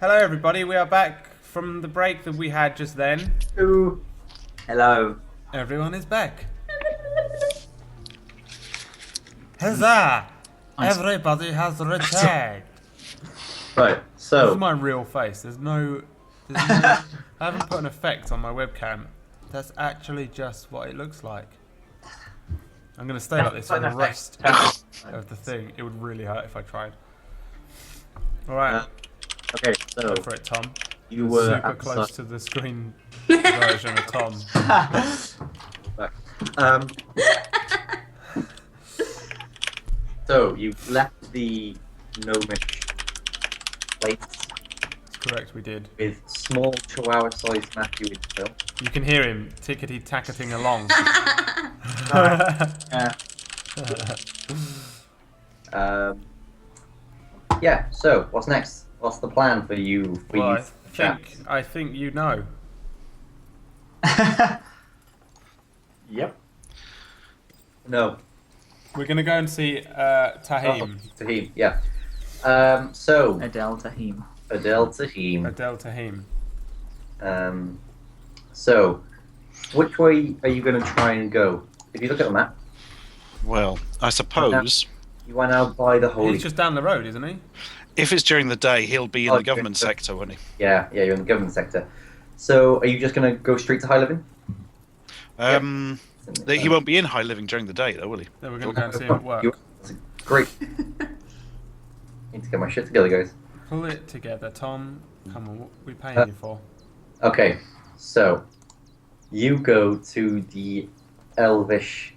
Hello, everybody. We are back from the break that we had just then. Ooh. Hello. Everyone is back. Huzzah! Everybody has returned. Right, This so is my real face. There's no. I haven't put an effect on my webcam. That's actually just what it looks like. I'm going to stay like this for the rest of the thing. It would really hurt if I tried. Alright. okay, so Go for it, Tom. you were super close to the screen version of Tom. So you left the gnomish place That's correct, we did. with small chihuahua-sized Matthew in the film. You can hear him tickety-tacketing along. Yeah. So what's next? What's the plan for you? Well, I think you know. Yep. No. We're going to go and see Tahim. Oh, Tahim. Yeah. So Adele Tahim. Adele Tahim. Adele Tahim. So which way are you going to try and go? If you look at the map, Well, I suppose you went out by the holy. He's just down the road, isn't he? if it's during the day, he'll be in Oh, the government good. sector, won't he? Yeah, you're in the government sector. So are you just going to go straight to high living? He won't be in high living during the day, though, will he? Then we're going to go and see him at work. Great. Need to get my shit together, guys. Pull it together, Tom. Come on, what are we paying you for? Okay, so you go to the Elvish.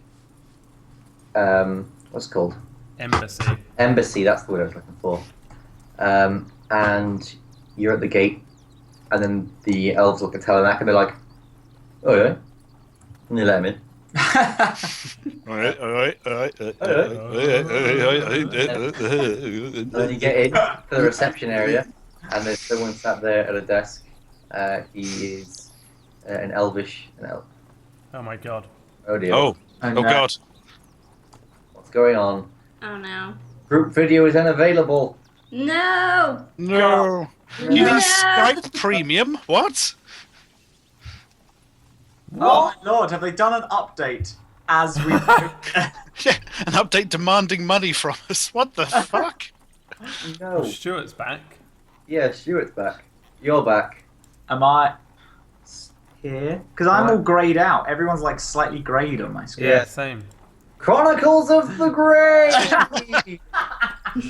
What's it called? Embassy. Embassy. That's the word I was looking for. And you're at the gate, and then the elves look at Telenak, and they're like, "Oh yeah," and they let him in. All right. And then you get in to the reception area, and there's someone sat there at a desk. He is an elvish. Oh my god. Oh dear. Oh God! What's going on? Oh no. Group video is unavailable. No! No, you need Skype Premium. What? Oh my lord, have they done an update as we Yeah, an update demanding money from us. What the fuck? No. Stuart's back. Yeah, Stuart's back. You're back. Am I here? Because I'm all greyed out. Everyone's like slightly greyed on my screen. Yeah, same. Chronicles of the Grey!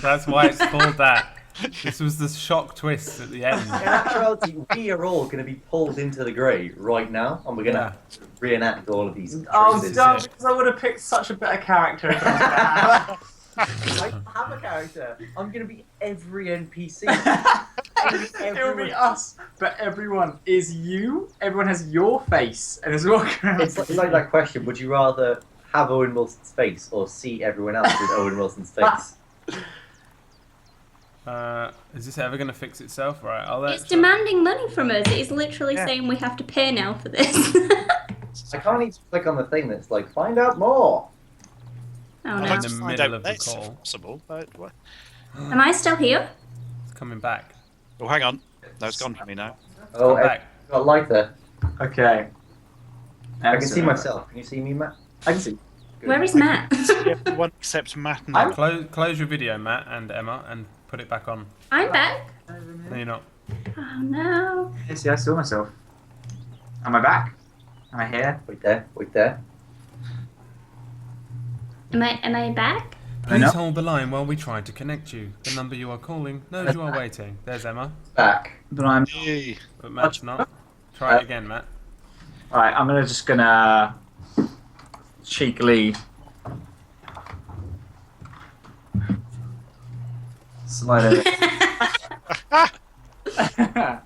That's why it's called that. This was the shock twist at the end. In actuality, we are all going to be pulled into the grey right now, and we're going to reenact all of these Oh, choices. dumb, because I would have picked such a better character if I was bad. I don't have a character. I'm going to be every NPC. It would be us, but everyone is you. Everyone has your face and is walking around. It's like that question, would you rather have Owen Wilson's face or see everyone else with Owen Wilson's face? Is this ever going to fix itself? Right, I'll let... It's demanding money from us. It is literally saying we have to pay now for this. I can't even click on the thing that's like, find out more. Oh I'd no. like the to find middle out of the this, if call. possible. What? Am I still here? It's coming back. Oh, hang on. No, it's gone for me now. Oh, Come back. I've got a lighter. Okay. I can see myself. Can you see me, Matt? I can see. Good. Where is Matt? Everyone except Matt and I'm- Close your video, Matt and Emma, and put it back on. I'm back. No, you're not. Oh no. Yeah, see, I saw myself. Am I back? Am I here? Wait there. Wait there. Am I back? Please know. hold the line while we try to connect you. The number you are calling knows you are waiting. There's Emma, Back. But I'm. Yay. but Matt's not. Try it again, Matt. Alright, I'm gonna cheekily slide over.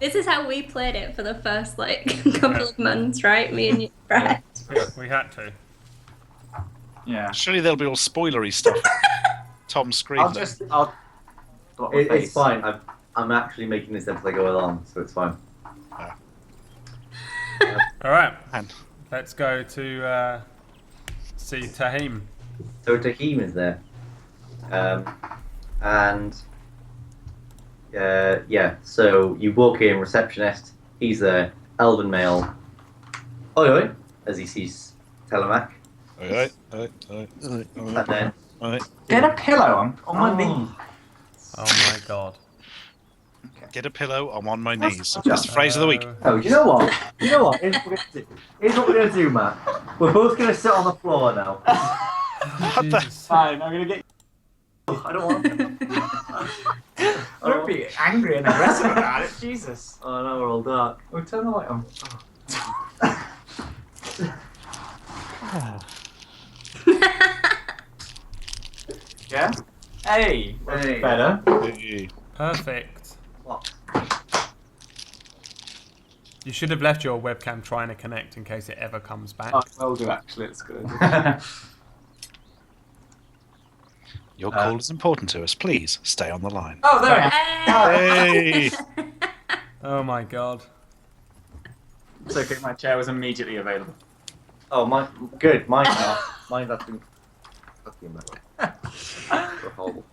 This is how we played it for the first couple of months, right? Me and you, Brett. We had to. Yeah. Surely there'll be all spoilery stuff. Tom screamed. I'll block my It's face. fine. I'm actually making this up as I go along, so it's fine. All right, Man. let's go to see Tahim. So Tahim is there. And Yeah. So you walk in, receptionist. He's there, elven male. Oi, oi, as he sees Telemac, Alright. and then Get a pillow on my knee. Oh my god. Get a pillow. I'm on my What's knees. the That's the phrase of the week. oh, you know what? You know what? Here's what we're gonna do, Matt. We're both gonna sit on the floor now. Jesus. Fine, I'm gonna get. I don't want. Don't be angry and aggressive about it. Jesus. Oh no, we're all dark. We'll turn the light on. Yeah. Hey. Hey. Better. Hey. Perfect. What? You should have left your webcam trying to connect in case it ever comes back. Oh, will do actually. It's good. Your call is important to us. Please stay on the line. Oh, there we are. Hey. Oh my god. It's okay. My chair was immediately available. Oh, mine. Good. Mine's not. Mine's actually. Fucking metal. We're horrible.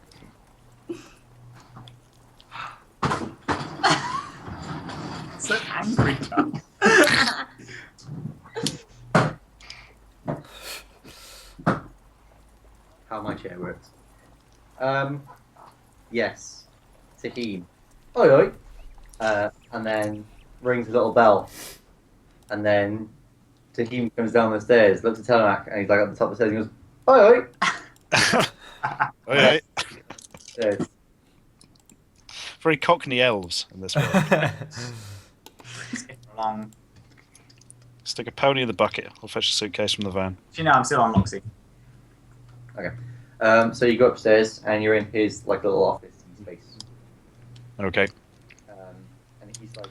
So angry, John. How my chair works. Yes. Tahim. Oi, oi. And then rings a little bell. And then Tahim comes down the stairs, looks at Telemac, and he's like at the top of the stairs and goes, oi, oi. Alright. Stairs. Very Cockney elves in this world. Long. Stick a pony in the bucket. I'll fetch a suitcase from the van. You know, I'm still on Loxy. So you go upstairs and you're in his like little office space. Okay. And he's like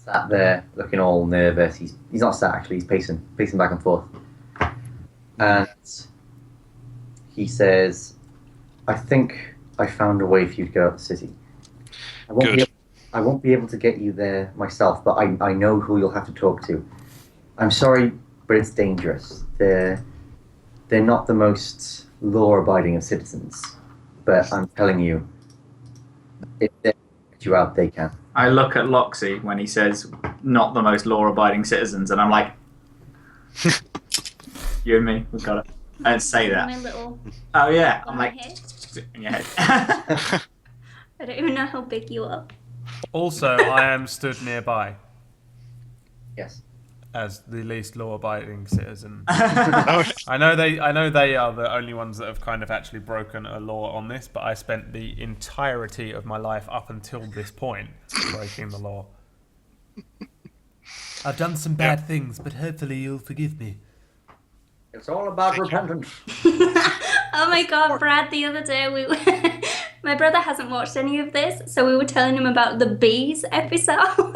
sat there looking all nervous. He's not sat actually, he's pacing back and forth. And he says, I think I found a way for you to get out of the city. I won't be able to get you there myself, but I know who you'll have to talk to. I'm sorry, but it's dangerous. They're not the most law-abiding of citizens, but I'm telling you, if they get you out, they can. I look at Loxy when he says, not the most law-abiding citizens, and I'm like, you and me, we've got it. I don't say that. My little Oh, yeah. on I'm my like, head. in your head. I don't even know how big you are. Also, I am stood nearby Yes. as the least law-abiding citizen. Oh, I know they are the only ones that have kind of actually broken a law on this, but I spent the entirety of my life up until this point breaking the law. I've done some bad things, but hopefully you'll forgive me. It's all about repentance. Oh my god, Brad, the other day my brother hasn't watched any of this, so we were telling him about the bees episode.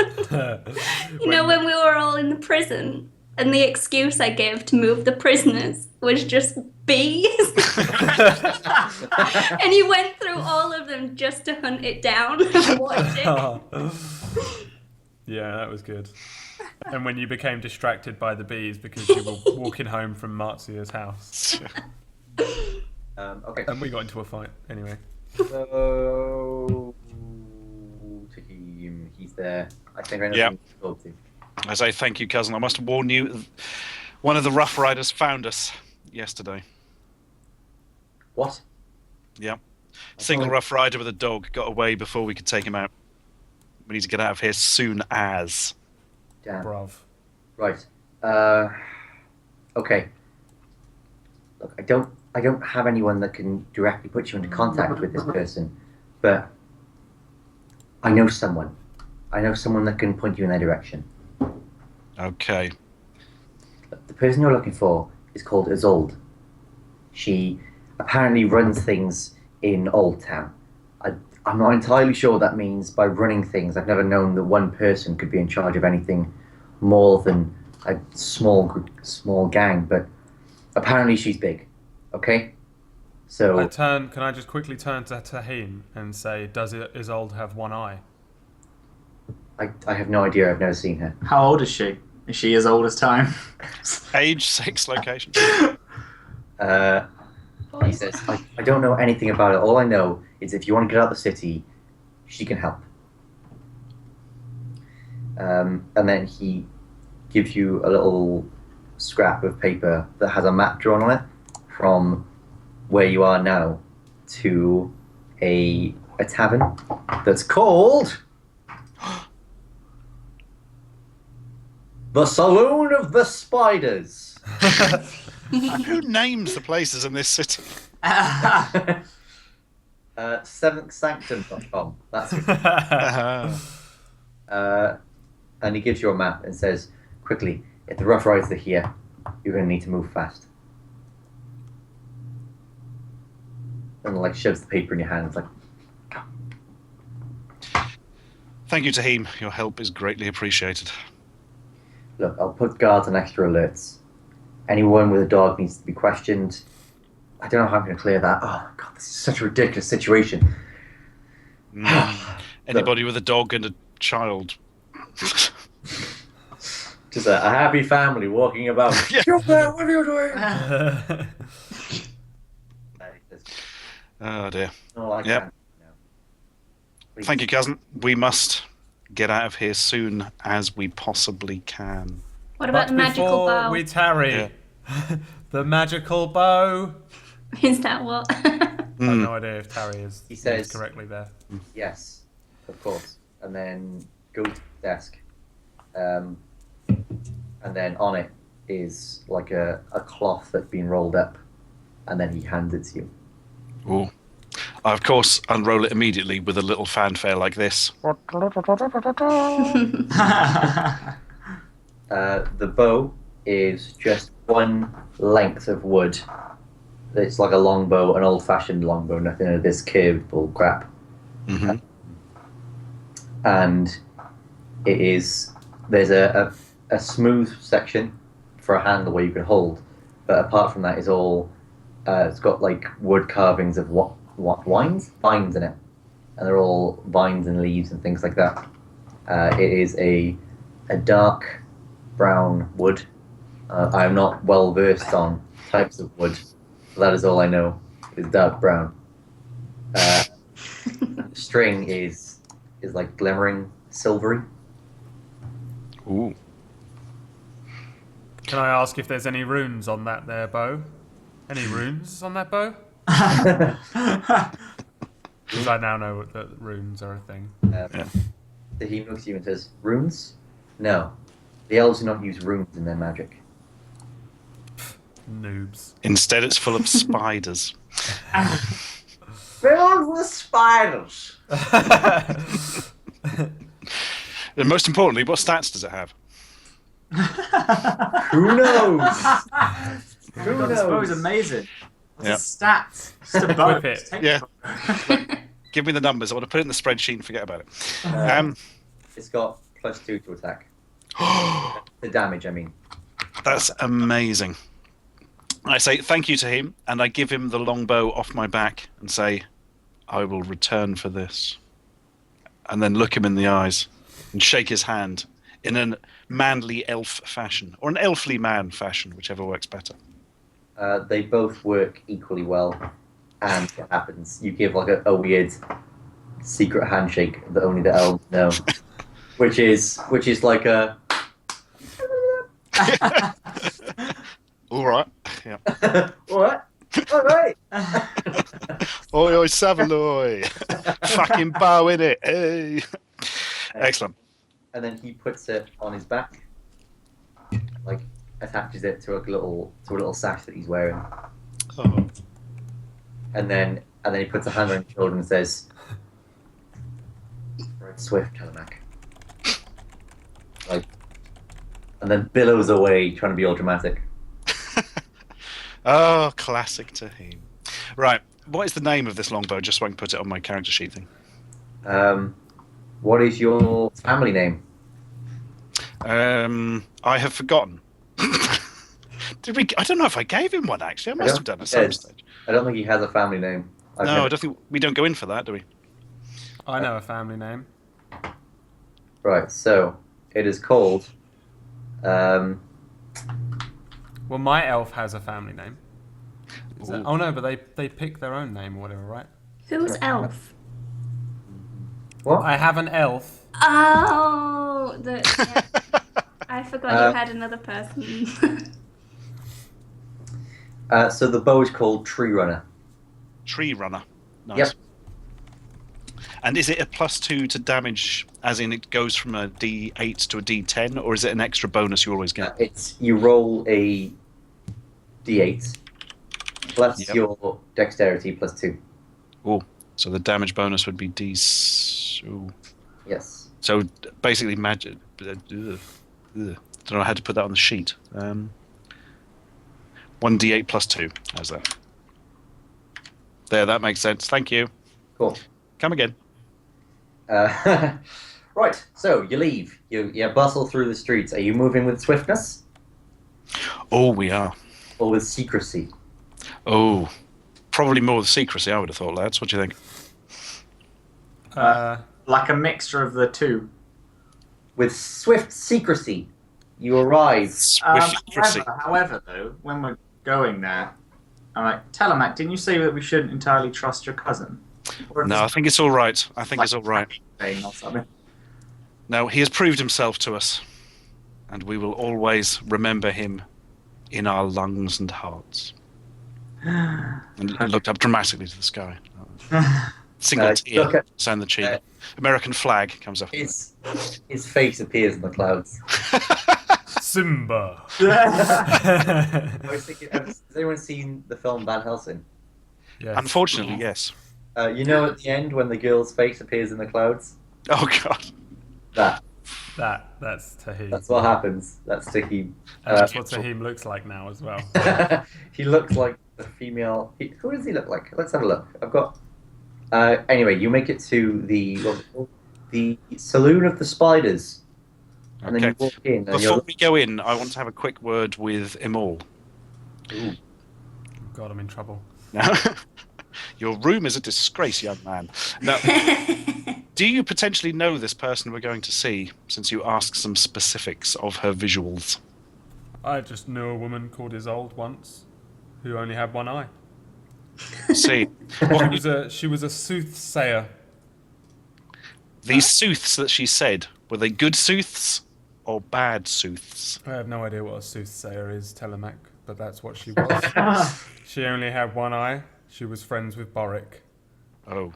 You know, when we were all in the prison and the excuse I gave to move the prisoners was just bees. And he went through all of them just to hunt it down and watch it. Yeah, that was good. And when you became distracted by the bees because you were walking home from Marzia's house. Okay. And we got into a fight, anyway. So Tahim, he's there. I think I know Yeah. who to talk to. I say thank you, cousin. I must warn you, one of the Rough Riders found us yesterday. What? Yeah. Single Rough Rider with a dog got away before we could take him out. We need to get out of here soon as. Damn. Bruv. Right. Okay. Look, I don't have anyone that can directly put you into contact with this person, but I know someone. I know someone that can point you in their direction. Okay. The person you're looking for is called Isolde. She apparently runs things in Old Town. I'm not entirely sure what that means by running things. I've never known that one person could be in charge of anything more than a small gang, but apparently she's big. Okay? So Can I just quickly turn to Tahim and say, does Isolde have one eye? I have no idea. I've never seen her. How old is she? Is she as old as time? Age, 6, location. He says, I don't know anything about it. All I know is if you want to get out of the city, she can help. And then he gives you a little scrap of paper that has a map drawn on it from where you are now to a tavern that's called the Saloon of the Spiders. Who names the places in this city? SeventhSanctum.com. That's it. And he gives you a map and says, quickly, if the Rough Riders are here, you're going to need to move fast. And like shoves the paper in your hand. It's like, Thank you, Tahim. Your help is greatly appreciated. look, I'll put guards on extra alerts. Anyone with a dog needs to be questioned. I don't know how I'm going to clear that. Oh, God, this is such a ridiculous situation. Anybody with a dog and a child. Just a happy family walking about. Yeah. You're there, what are you doing? Oh, dear. No, I Yep. can't. No. Please. Thank you, cousin. We must get out of here soon as we possibly can. What about But the magical before bow? we tarry, the magical bow. Is that what? I have no idea if tarry is He says- used correctly there. Yes, of course. And then go to the desk. And then on it is like a cloth that's been rolled up. And then he hands it to you. Ooh. I, of course, unroll it immediately with a little fanfare like this. The bow is just one length of wood. It's like a longbow, an old-fashioned longbow, nothing of this curved bull crap. Mm-hmm. And it is there's a smooth section for a handle where you can hold, but apart from that is all it's got like wood carvings of what vines in it, and they're all vines and leaves and things like that. It is a dark brown wood. I am not well versed on types of wood, but that is all I know. It is dark brown. The string is like glimmering silvery. Ooh. Can I ask if there's any runes on that there bow? Any runes on that bow? Because I now know that runes are a thing. He looks at you and says, "Runes? No. The elves do not use runes in their magic." Noobs. Instead, it's full of spiders. Filled with spiders. And most importantly, what stats does it have? Who knows? Oh my God, this bow is amazing. What's Yeah. the stats? Just a bow. Whip it. Just take Yeah. the bow. Give me the numbers. I want to put it in the spreadsheet and forget about it. It's got +2 to attack. The damage, I mean. That's amazing. I say thank you to him, and I give him the longbow off my back and say, I will return for this. And then look him in the eyes and shake his hand in a manly elf fashion, or an elfly man fashion, whichever works better. They both work equally well, and it happens. You give like a weird secret handshake that only the elves know, which is like a. All right. Yeah. What? All right. Oi, oi, Savaloy. Fucking bow in it. Hey. Excellent. And then he puts it on his back, like attaches it to a little sash that he's wearing, Oh. and then he puts a hand on his shoulder and says, "Ride swift, Telemac." Like, and then billows away, trying to be all dramatic. Oh, classic to him. Right. What is the name of this longbow, just so I can put it on my character sheet thing? What is your family name? I have forgotten. Did we? I don't know if I gave him one, actually. I must have done at some stage. I don't think he has a family name. No, I don't think we don't go in for that, do we? I know a family name. Right, so it is called. Well, my elf has a family name. Is that, Ooh. oh no, but they pick their own name or whatever, right? Who's Elf? What? I have an elf. Oh, yeah. I forgot you had another person. So the bow is called Tree Runner. Tree runner. Nice. Yep. And is it a +2 to damage, as in it goes from a D8 to a D10, or is it an extra bonus you always get? It's you roll a d8 plus your dexterity +2. Oh, so the damage bonus would be D. Ooh. Yes. So basically, magic. Don't know how to put that on the sheet. 1d8 +2. How's that? There, that makes sense. Thank you. Cool. Come again. Right. So you leave. You bustle through the streets. Are you moving with swiftness Oh, we are. or with secrecy? Oh, probably more the secrecy, I would have thought, lads. What do you think? Like a mixture of the two. With swift secrecy, you arrive. Secrecy. However, though, when we're going there, I'm like, Telemac, didn't you say that we shouldn't entirely trust your cousin? No, I think it's all right. I think it's all right. Or something. No, he has proved himself to us, and we will always remember him in our lungs and hearts. And looked up dramatically to the sky. Single tear, sound the cheek. American flag comes up. His face appears in the clouds. Simba. I was thinking, has anyone seen the film Van Helsing? Yes. Unfortunately, yes. You know at the end when the girl's face appears in the clouds? Oh, God. That's Tahim. That's what happens. That's Tahim. And that's what Tahim looks like now as well. He looks like the female... Who does he look like? Let's have a look. I've got... anyway, you make it to the Saloon of the Spiders. And then you walk in. And Before we go in, I want to have a quick word with Imol. Ooh. God, I'm in trouble. Your room is a disgrace, young man. Now, do you potentially know this person we're going to see, since you asked some specifics of her visuals? I just knew a woman called Isolde once, who only had one eye. See, She was a soothsayer. these sooths that she said, were they good sooths or bad sooths? I have no idea what a soothsayer is, Telemac, but that's what she was. She only had one eye. She was friends with Boric. Oh.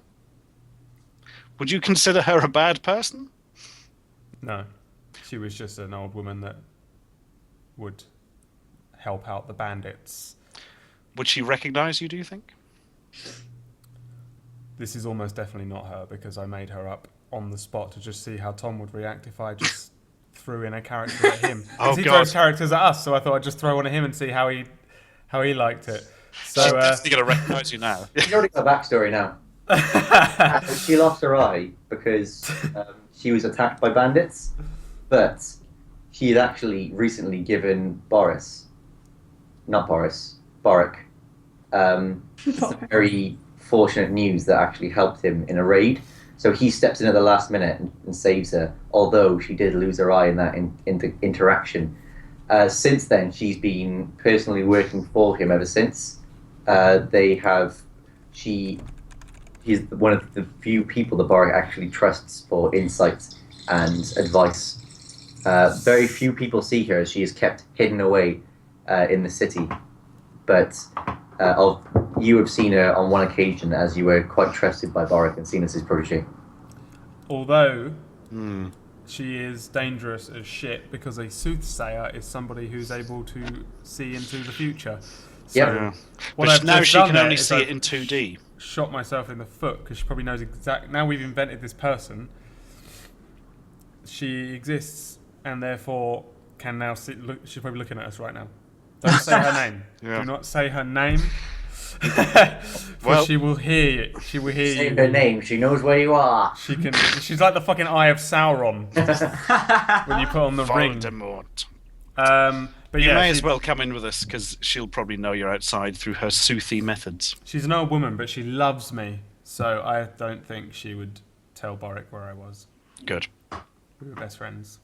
Would you consider her a bad person? No, she was just an old woman that would help out the bandits. Would she recognise you, do you think? This is almost definitely not her, because I made her up on the spot to just see how Tom would react if I just threw in a character at him. Oh, he God. throws characters at us, so I thought I'd just throw one at him and see how he liked it. So She's definitely going to recognise you now. She's already got a backstory now. She lost her eye because she was attacked by bandits, but she had actually recently given Boric, some very fortunate news that actually helped him in a raid. So he steps in at the last minute and saves her, although she did lose her eye in that interaction. Since then, she's been personally working for him ever since. He's one of the few people that Boric actually trusts for insight and advice. Very few people see her as she is kept hidden away in the city. But you have seen her on one occasion as you were quite trusted by Boric and seen as his protege. Although she is dangerous as shit, because a soothsayer is somebody who's able to see into the future. So Yeah. what But I've now just she done can there only is see I've it in 2D. shot myself in the foot, because she probably knows exact. Now we've invented this person. She exists, and therefore can now see. Look, she's probably looking at us right now. Don't say her name. Yeah. Do not say her name. For Well- she will hear you. She will hear Say you. her name, she knows where you are. She can. She's like the fucking Eye of Sauron when you put on the ring. Voldemort. But You yeah, may as well come in with us, because she'll probably know you're outside through her soothy methods. she's an old woman, but she loves me. So I don't think she would tell Boric where I was. Good. We were best friends.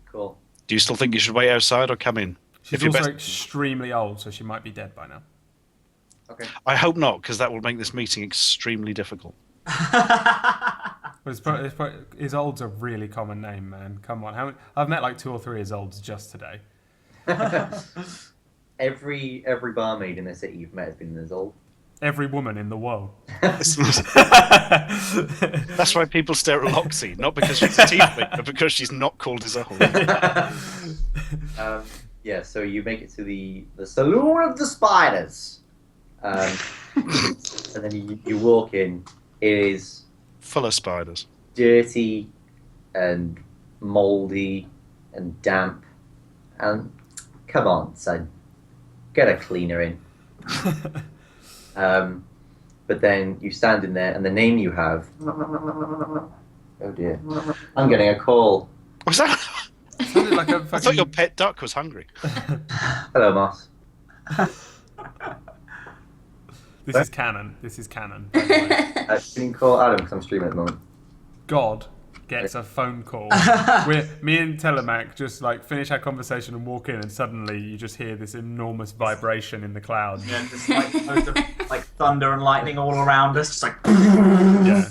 Cool. Do you still think you should wait outside or come in? She's If you're also best- extremely old, so she might be dead by now. Okay. I hope not, because that will make this meeting extremely difficult. Isolde's a really common name, man. Come on, I've met like 2 or 3 Isoldes just today. Every barmaid in the city you've met has been an Isolde. Every woman in the world. That's why people stare at Loxy, not because she's a tiefling, but because she's not called Isolde. Yeah, so you make it to the Saloon of the Spiders. And then you walk in. It is Full of spiders. dirty and mouldy and damp. And come on, son, get a cleaner in. But then you stand in there, and the name you have. Oh dear, I'm getting a call. Was that? Sounded like a I fucking... thought your pet duck was hungry. Hello, Moss. This is canon. By the way. Can you call Adam because I'm streaming at the moment? God gets a phone call. Me and Telemac just like finish our conversation and walk in, and suddenly you just hear this enormous vibration in the cloud. Yeah, just like loads of like thunder and lightning all around us, just like. Yeah.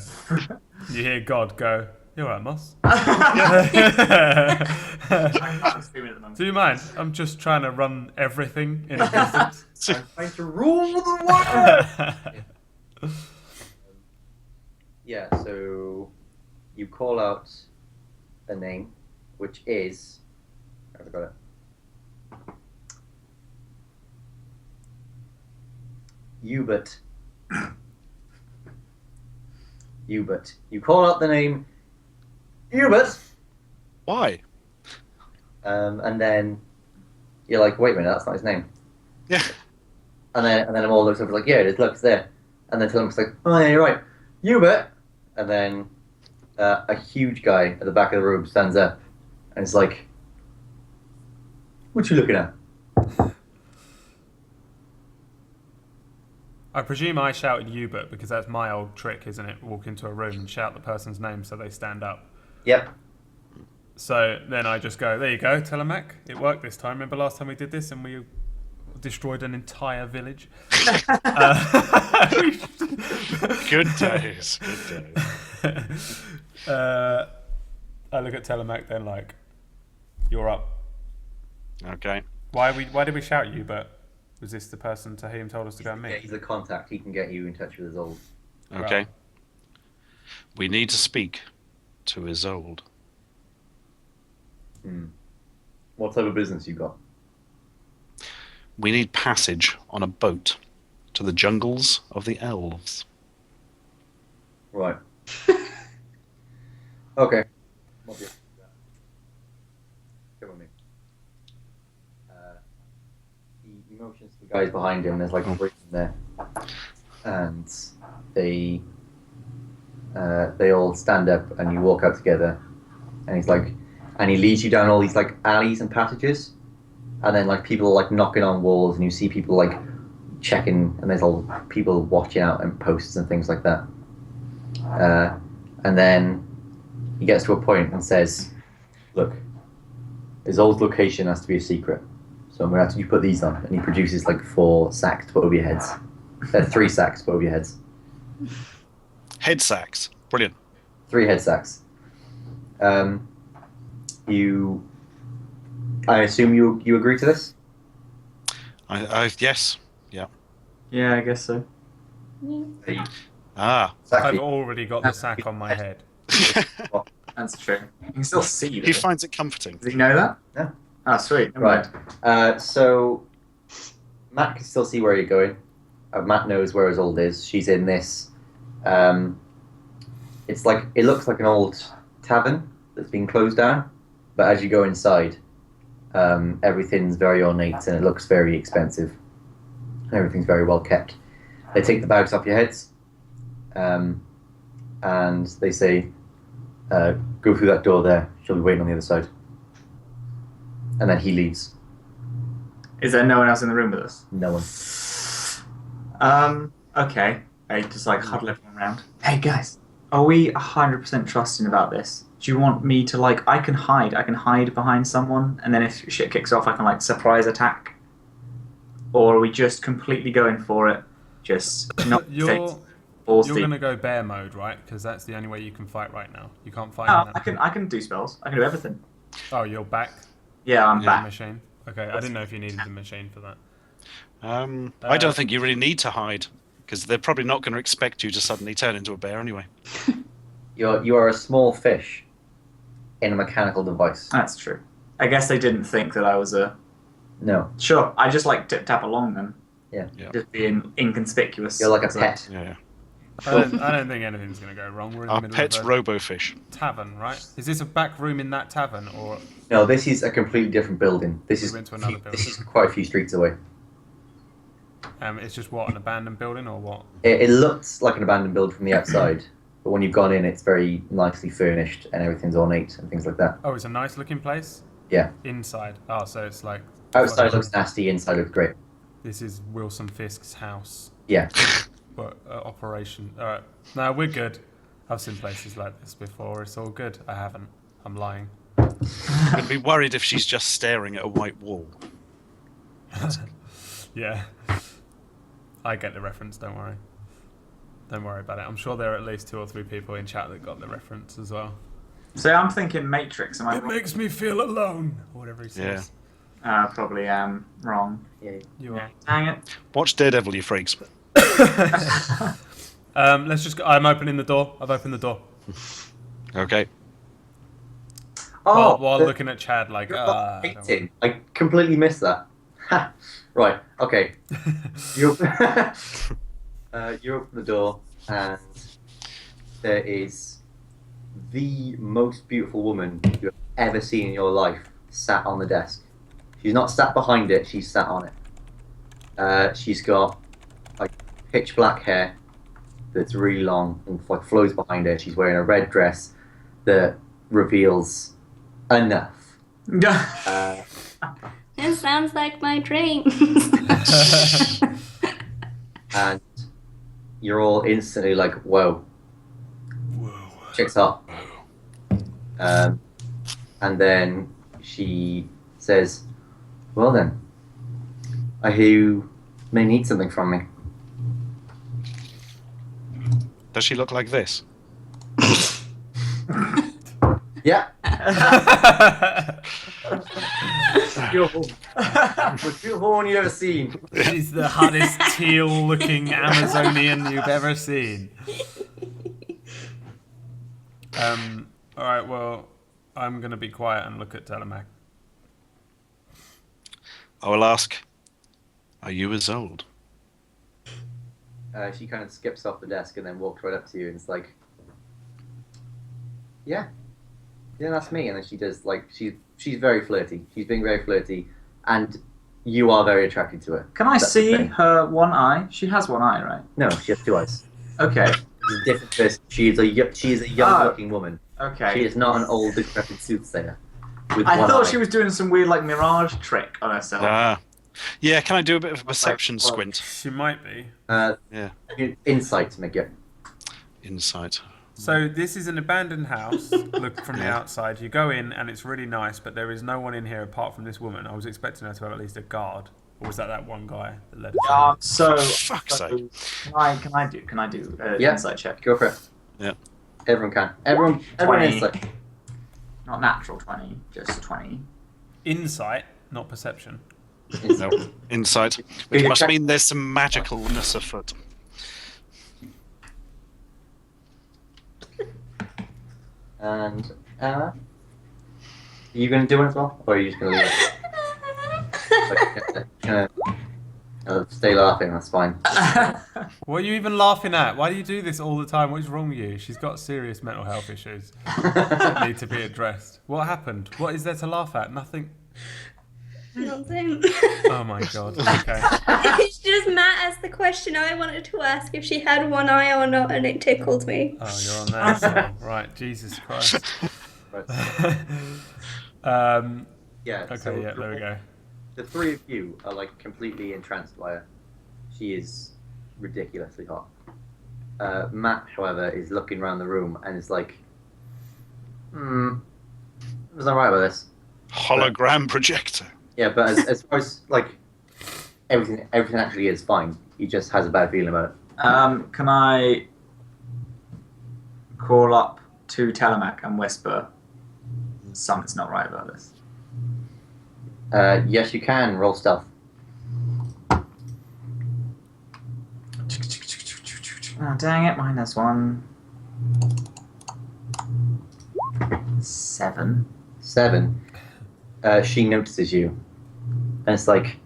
You hear God go, "You alright, Moss?" I'm streaming at the moment. Do you mind? I'm just trying to run everything in existence. I'm trying to rule the world. Yeah, so you call out a name, which is... I forgot it. Hubert. Hubert. You call out the name Hubert, Why? and then you're like, wait a minute, that's not his name. Yeah. And then I'm all looks over like, yeah, it is, look, it's there. And then Tillem's like, oh yeah, you're right, Hubert. And then a huge guy at the back of the room stands up and is like, what you looking at? I presume I shouted Hubert because that's my old trick, isn't it? Walk into a room and shout the person's name so they stand up. Yep. So then I just go, there you go, Telemac. It worked this time. Remember last time we did this and we destroyed an entire village? Good days. Good days. I look at Telemac then like, you're up. Okay. Why did we shout you? But was this the person to whom told us to go and Yeah, meet? he's a contact. He can get you in touch with his old. Okay. Right. We need to speak to Isolde. What type of business you got? We need passage on a boat to the jungles of the elves. Right. Okay. Come with me. He motions to the guys behind him. There's like a room there, and they all stand up, and you walk out together. And he's like, and he leads you down all these like alleys and passages, and then like people like knocking on walls, and you see people like checking, and there's all people watching out and posts and things like that. And then he gets to a point and says, "Look, his old location has to be a secret, so I'm gonna have to put these on." And he produces like 4 sacks to put over your heads. 3 sacks to put over your heads. Head sacks. Brilliant. 3 head sacks. I assume you agree to this? Yes. Yeah. Yeah, I guess so. Ah. I've already got the sack on my head. That's true. You can still see you. He finds it comforting. Does he know that? Yeah. Ah, sweet. Never Right. mind. So Matt can still see where you're going. Matt knows where his old is. She's in this. It looks like an old tavern that's been closed down, but as you go inside, everything's very ornate and it looks very expensive. Everything's very well kept. They take the bags off your heads, and they say, "Go through that door there. She'll be waiting on the other side." And then he leaves. Is there no one else in the room with us? No one. Okay. I just like huddle everyone around. Hey guys, are we 100% trusting about this? Do you want me to like? I can hide behind someone, and then if shit kicks off, I can like surprise attack. Or are we just completely going for it? Just not. Balls you're deep. gonna go bear mode, right? Because that's the only way you can fight right now. You can't fight. Oh, in that. I can do spells. I can do everything. Oh, you're back. Yeah, I'm The back. machine. Okay, I didn't know if you needed the machine for that. I don't think you really need to hide because they're probably not going to expect you to suddenly turn into a bear anyway. You are a small fish in a mechanical device. That's true. I guess they didn't think that I was a. No, Sure, I just like tip tap along them. Yeah. Just being inconspicuous. you're like a So- pet. Yeah. I don't think anything's gonna go wrong. We're in Our the middle pet's of a robo-fish. tavern, right? Is this a back room in that tavern, or No, this is a completely different building. This We is went to another this building. is quite a few streets away. it's just what, an abandoned building, or what? It looks like an abandoned building from the outside, but when you've gone in, it's very nicely furnished and everything's ornate and things like that. Oh, it's a nice looking place. Yeah. Inside. Oh, so it's like Outside looks nasty, inside looks great. This is Wilson Fisk's house. Yeah. But operation. All right. No, we're good. I've seen places like this before. It's all good. I haven't. I'm lying. I'd be worried if she's just staring at a white wall. Yeah. I get the reference. Don't worry. Don't worry about it. I'm sure there are at least 2 or 3 people in chat that got the reference as well. So I'm thinking Matrix. Am I It makes me feel alone, or whatever he says. probably am wrong. Yeah. You are. Dang it. Watch Daredevil, you freaks. Let's just. I'm opening the door. I've opened the door. Okay. While the- looking at Chad, like, painting. I completely missed that. Ha. Right. Okay. You you open the door and there is the most beautiful woman you have ever seen in your life sat on the desk. She's not sat behind it, she's sat on it. She's got like pitch black hair that's really long and like flows behind her. She's wearing a red dress that reveals enough. It sounds like my dream. And you're all instantly like, whoa. Chick's hot. And then she says, well then, I hear you may need something from me. Does she look like this? Yeah. Beautiful. Most beautiful one you've ever seen. She's the hottest teal-looking Amazonian you've ever seen. All right. Well, I'm gonna be quiet and look at Telemac. I will ask, are you as old? She kind of skips off the desk and then walks right up to you and it's like, yeah, that's me. And then she does like she's very flirty. She's being very flirty, and you are very attracted to her. Can I That's the see thing. her one eye? She has one eye, right? No, she has 2 eyes. Okay. She's a different person. She is a young-looking woman. Okay. She is not an old, decrepit soothsayer. With I one thought eye. she was doing some weird like mirage trick on herself. Ah. Yeah, can I do a bit of a perception Like, squint? She might be. Yeah. Insight to make it. Insight. So this is an abandoned house. Look from the Yeah. outside. You go in and it's really nice, but there is no one in here apart from this woman. I was expecting her to have at least a guard, or was that one guy that led us? in? So For fuck's sake. can I do an Yeah. insight check? Go for it. Yeah. Everyone can. Everyone 20. insight. Not natural 20, just 20. Insight, not perception. No. Insight. Which you must check- mean there's some magicalness afoot. And are you going to do it as well, or are you just going to leave it? Stay laughing. That's fine. What are you even laughing at? Why do you do this all the time? What is wrong with you? She's got serious mental health issues that need to be addressed. What happened? What is there to laugh at? Nothing. Nothing. Oh my god. Okay. It's just Matt asked the question I wanted to ask if she had one eye or not, and it tickled me. Oh, you're on there. So, right. Jesus Christ. Yeah. Okay. so Yeah. There we go. The 3 of you are like completely entranced by her. She is ridiculously hot. Matt, however, is looking around the room and is like, I was not right about this. Hologram projector. Yeah, but as far as like everything actually is fine. He just has a bad feeling about it. Can I crawl up to Telemac and whisper, something's not right about this. Yes, you can. Roll stealth. Oh, dang it, -1. 7. 7. She notices you. And it's like,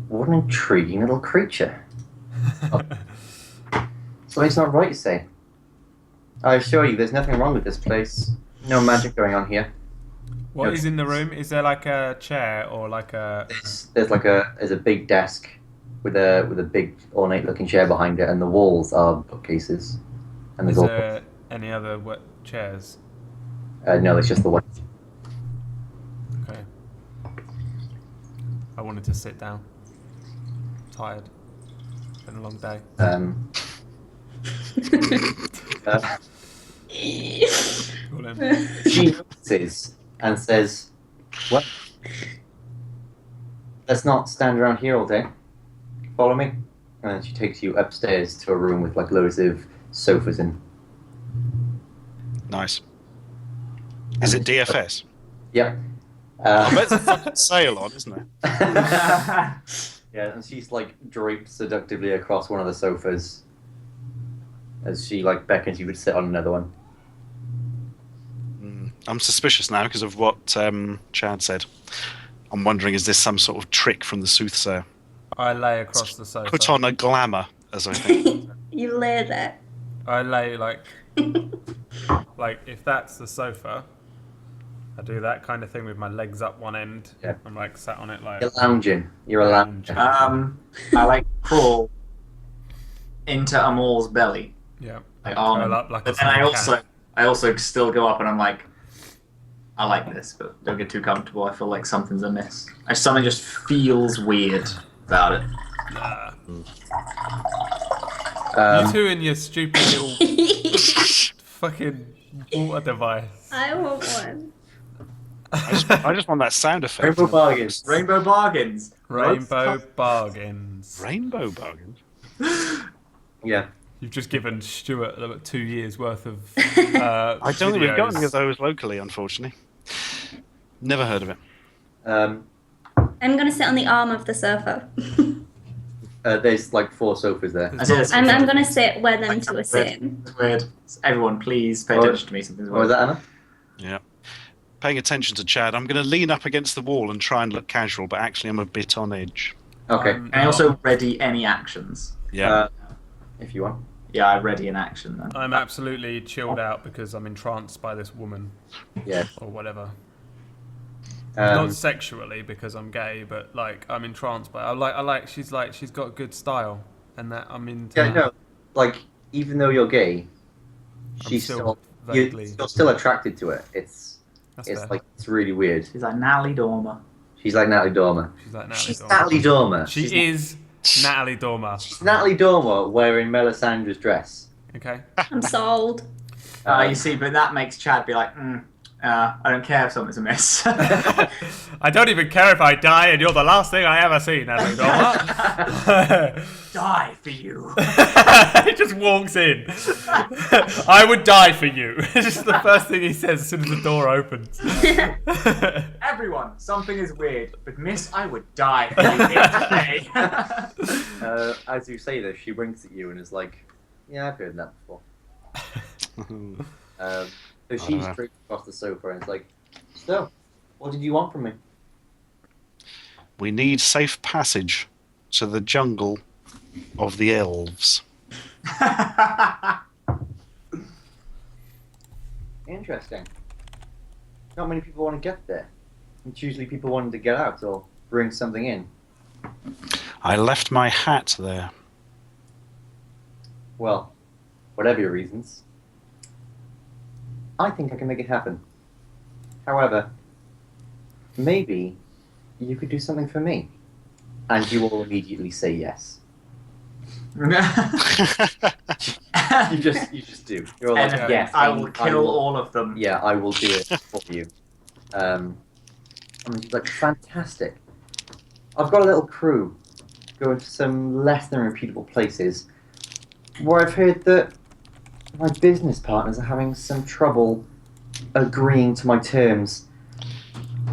what an intriguing little creature. Something's not right, you say. I assure you, there's nothing wrong with this place. No magic going on here. What is in the room? Is there like a chair or like a? There's a big desk with a big ornate looking chair behind it, and the walls are bookcases. And Is there's there any other chairs? no, it's just the one. Okay. I wanted to sit down. Tired. Been a long day. Call in. She notices and says, "Well, let's not stand around here all day. Follow me." And then she takes you upstairs to a room with like loads of sofas in. Nice. Is it DFS? Yep. I bet there's a fucking sale on, isn't there? Yeah, and she's like draped seductively across one of the sofas as she like beckons you to sit on another one. I'm suspicious now because of what Chad said. I'm wondering, is this some sort of trick from the soothsayer? I lay across the sofa. Put on a glamour, as I think. You lay there. I lay like if that's the sofa, I do that kind of thing with my legs up one end. Yeah. I'm like sat on it like. You're lounging. You're a lounger. I like crawl into Amor's belly. Yeah. Like Curl arm. up like a But then I small cat. also still go up and I'm like, I like this, but don't get too comfortable. I feel like something's amiss. Something just feels weird about it. Nah. You two and your stupid little fucking water device. I want one. I just want that sound effect. Rainbow bargains. Rainbow bargains. Rainbow bargains. Rainbow bargains. Yeah. You've just given Stuart about 2 years worth of. I don't think we've got any of videos. those locally, unfortunately. Never heard of it. I'm gonna sit on the arm of the sofa. There's like 4 sofas there. I'm gonna sit where them two are sitting. It's weird. Everyone, please pay attention to me. Something's What was weird. that, Anna? Yeah. Paying attention to Chad, I'm going to lean up against the wall and try and look casual, but actually I'm a bit on edge. Okay. And I also ready any actions. Yeah. If you want. Yeah, I ready an action then. I'm absolutely chilled out because I'm entranced by this woman Yeah. or whatever. Um, Not sexually because I'm gay, but like I'm entranced by. I like. She's got good style, and that I'm into. yeah, no. Like, even though you're gay, I'm she's still still you're vaguely. still attracted to it. It's That's fair. it's really weird. She's like Natalie Dormer. She's like Natalie Dormer. She's like Natalie She's Dormer. Natalie Dormer. She is Natalie Dormer. She's Natalie Dormer wearing Melisandre's dress. Okay. I'm sold. You see, but that makes Chad be like, I don't care if something's amiss. I don't even care if I die, and you're the last thing I ever see, Natalie Dormer. Die for you. He just walks in. I would die for you. It's just the first thing he says as soon as the door opens. Everyone, something is weird, but miss, I would die for you here today. As you say this, she winks at you and is like, "Yeah, I've heard that before." So she's know. draped across the sofa and it's like, "So, what did you want from me?" We need safe passage to the jungle of the elves. Interesting. Not many people want to get there. It's usually people wanting to get out or bring something in. I left my hat there. Well, whatever your reasons, I think I can make it happen. However, maybe you could do something for me, and you will immediately say yes. You just do. You're all like, And yes, I will kill all of them. Yeah, I will do it for you. And she's like, fantastic. I've got a little crew going to some less than reputable places where I've heard that my business partners are having some trouble agreeing to my terms.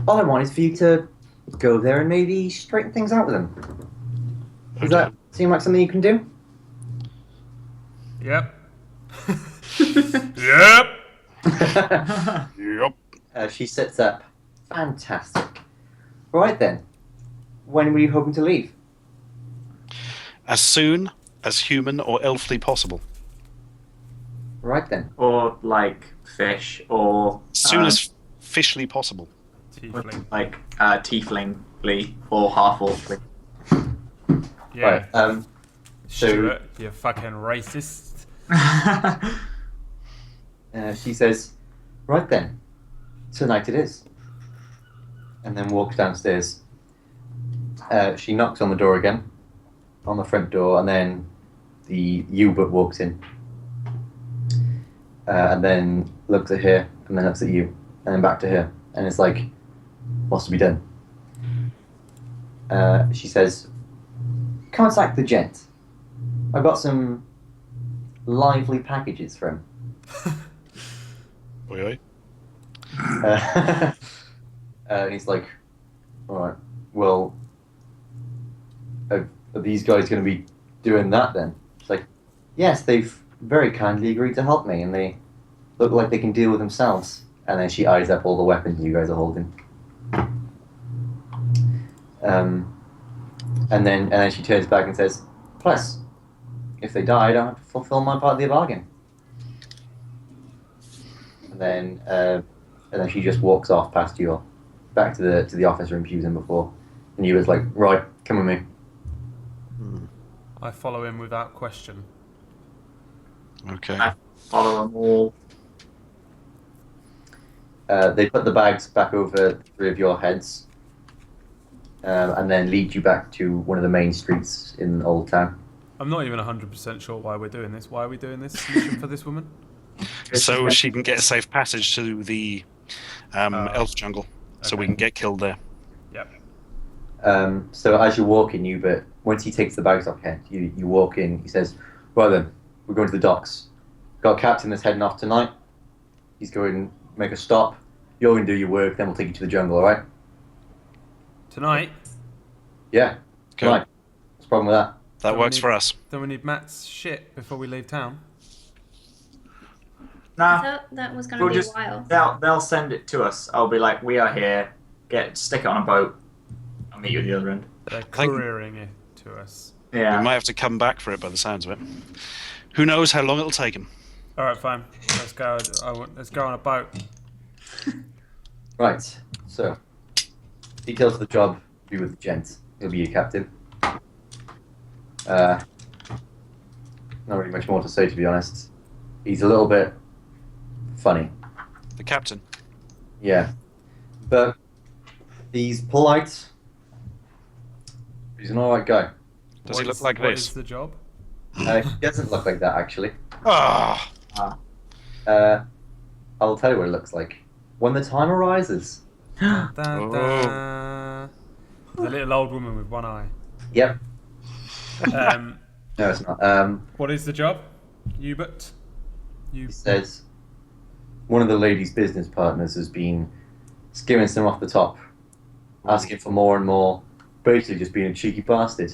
All I want is for you to go there and maybe straighten things out with them. Does that seem like something you can do? Yep. Yep. Yep. She sits up. Fantastic. Right then. When were you hoping to leave? As soon as human or elfly possible. Right then. Or like fish, or As soon as fishly possible. Tiefling. like tieflingly or half orcly. Yeah. Right. Stuart, you fucking racist. She says, right then. Tonight it is. And then walks downstairs. She knocks on the door again. On the front door, and then the U-boat walks in. And then looks at her, and then looks at you, and then back to her. And it's like, what's to be done? She says, contact the gent. I've got some lively packages for him. Oi, oi. And he's like, alright, well, are these guys going to be doing that then? It's like, yes, they've very kindly agreed to help me, and they look like they can deal with themselves. And then she eyes up all the weapons you guys are holding. And then she turns back and says, plus, if they die, I don't have to fulfill my part of the bargain. And then she just walks off past you all, back to the office room she was in before. And you was like, right, come with me. I follow him without question. Okay. I follow them all. They put the bags back over 3 of your heads, and then lead you back to one of the main streets in Old Town. I'm not even 100% sure why we're doing this. Why are we doing this mission for this woman? So she can get a safe passage to the elf jungle, so we okay. can get killed there. Yep. So as you're walking, but once he takes the bags off your head, you walk in. He says, "Right then, we're going to the docks. Got a captain that's heading off tonight. He's going to make a stop. You're going to do your work, then we'll take you to the jungle. All right?" Tonight? Yeah. Cool. Right. What's the problem with that? That works for us. Don't we need Matt's shit before we leave town? I Nah, thought that was going to we'll be just a while. they'll send it to us. I'll be like, we are here. Stick it on a boat. I'll meet you at the other end. They're think- couriering it to us. Yeah. We might have to come back for it by the sounds of it. Who knows how long it'll take him? All right, fine. Let's go. Let's go on a boat. Right. So, details of the job. Be with the gent. He'll be your captain. Not really much more to say, to be honest. He's a little bit funny. The captain. Yeah. But he's polite. He's an alright guy. Does he look What like is this? the job? He doesn't look like that, actually. Ah, I'll tell you what it looks like. When the time arises. Da, da. The little old woman with one eye. Yep. Um, No, it's not. what is the job? Hubert? He says one of the lady's business partners has been skimming some off the top, asking for more and more, basically just being a cheeky bastard.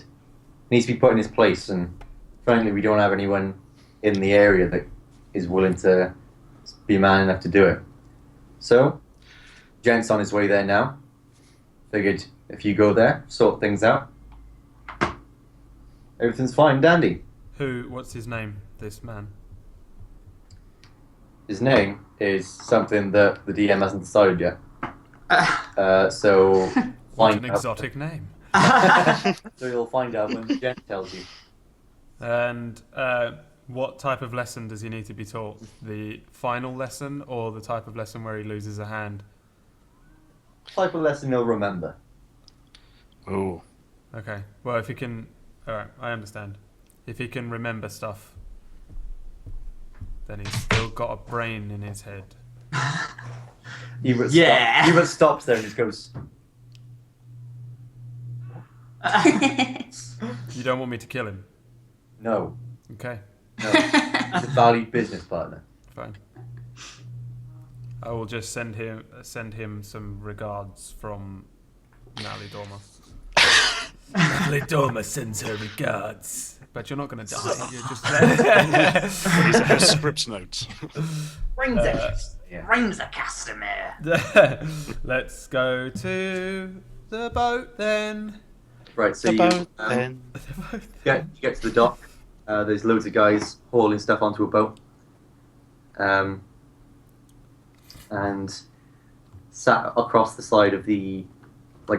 Needs to be put in his place, and frankly, we don't have anyone in the area that is willing to be man enough to do it. So, Gent's on his way there now. Figured if you go there, sort things out, everything's fine, dandy. What's his name, this man? His name is something that the DM hasn't decided yet. So What find an out. exotic name. So you'll find out when Jen tells you. And what type of lesson does he need to be taught? The final lesson or the type of lesson where he loses a hand? Type of lesson you'll remember. oh, Okay. Well, if he can... Alright, I understand. If he can remember stuff, then he's still got a brain in his head. Hubert stops there and just goes, You don't want me to kill him? no, Okay. no. He's a valued business partner. Fine. I will just send him some regards from Natalie Dormer. Natalie Dormer sends her regards. But you're not going to die. You're just These are her script notes. Brings a customer. Let's go to the boat then. Right, so The you boat, then. you get to the dock. There's loads of guys hauling stuff onto a boat. And sat across the side of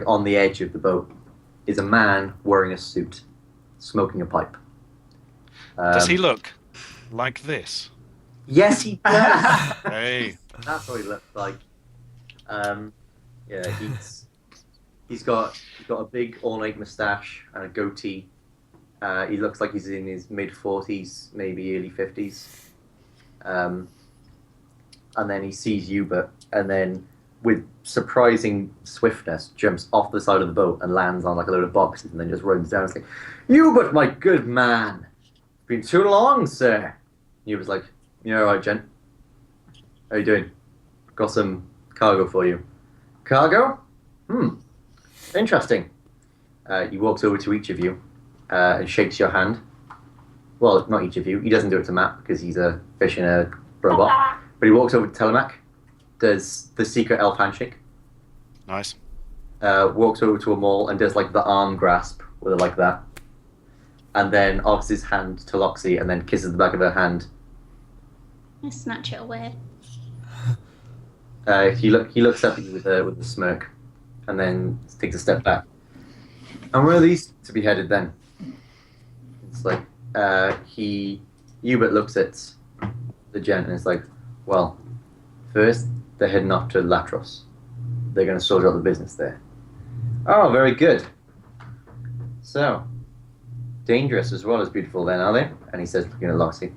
on the edge of the boat, is a man wearing a suit, smoking a pipe. Does he look like this? Yes, he does. Hey. That's what he looks like. Yeah, he's got a big ornate moustache and a goatee. He looks like he's in his mid-40s, maybe early 50s. And then he sees Hubert, and then with surprising swiftness jumps off the side of the boat and lands on like a load of boxes, and then just runs down and says, "Hubert, my good man, it's been too long, sir." Hubert's like, "You all right, gent? How you doing? Got some cargo for you." "Cargo? Interesting." He walks over to each of you and shakes your hand. Well, not each of you. He doesn't do it to Matt because he's a fish in a robot. But he walks over to Telemac, does the secret elf handshake. Nice. Walks over to a mall and does like the arm grasp with it like that. And then offers his hand to Loxy and then kisses the back of her hand. I snatch it away. He looks at you with a smirk and then takes a step back. "And where are these to be headed then?" It's like, Hubert looks at the gent and it's like, "Well, first they're heading off to Latros. They're going to sort out the business there." "Oh, very good. So, dangerous as well as beautiful then, are they?" And he says, looking at Loxy.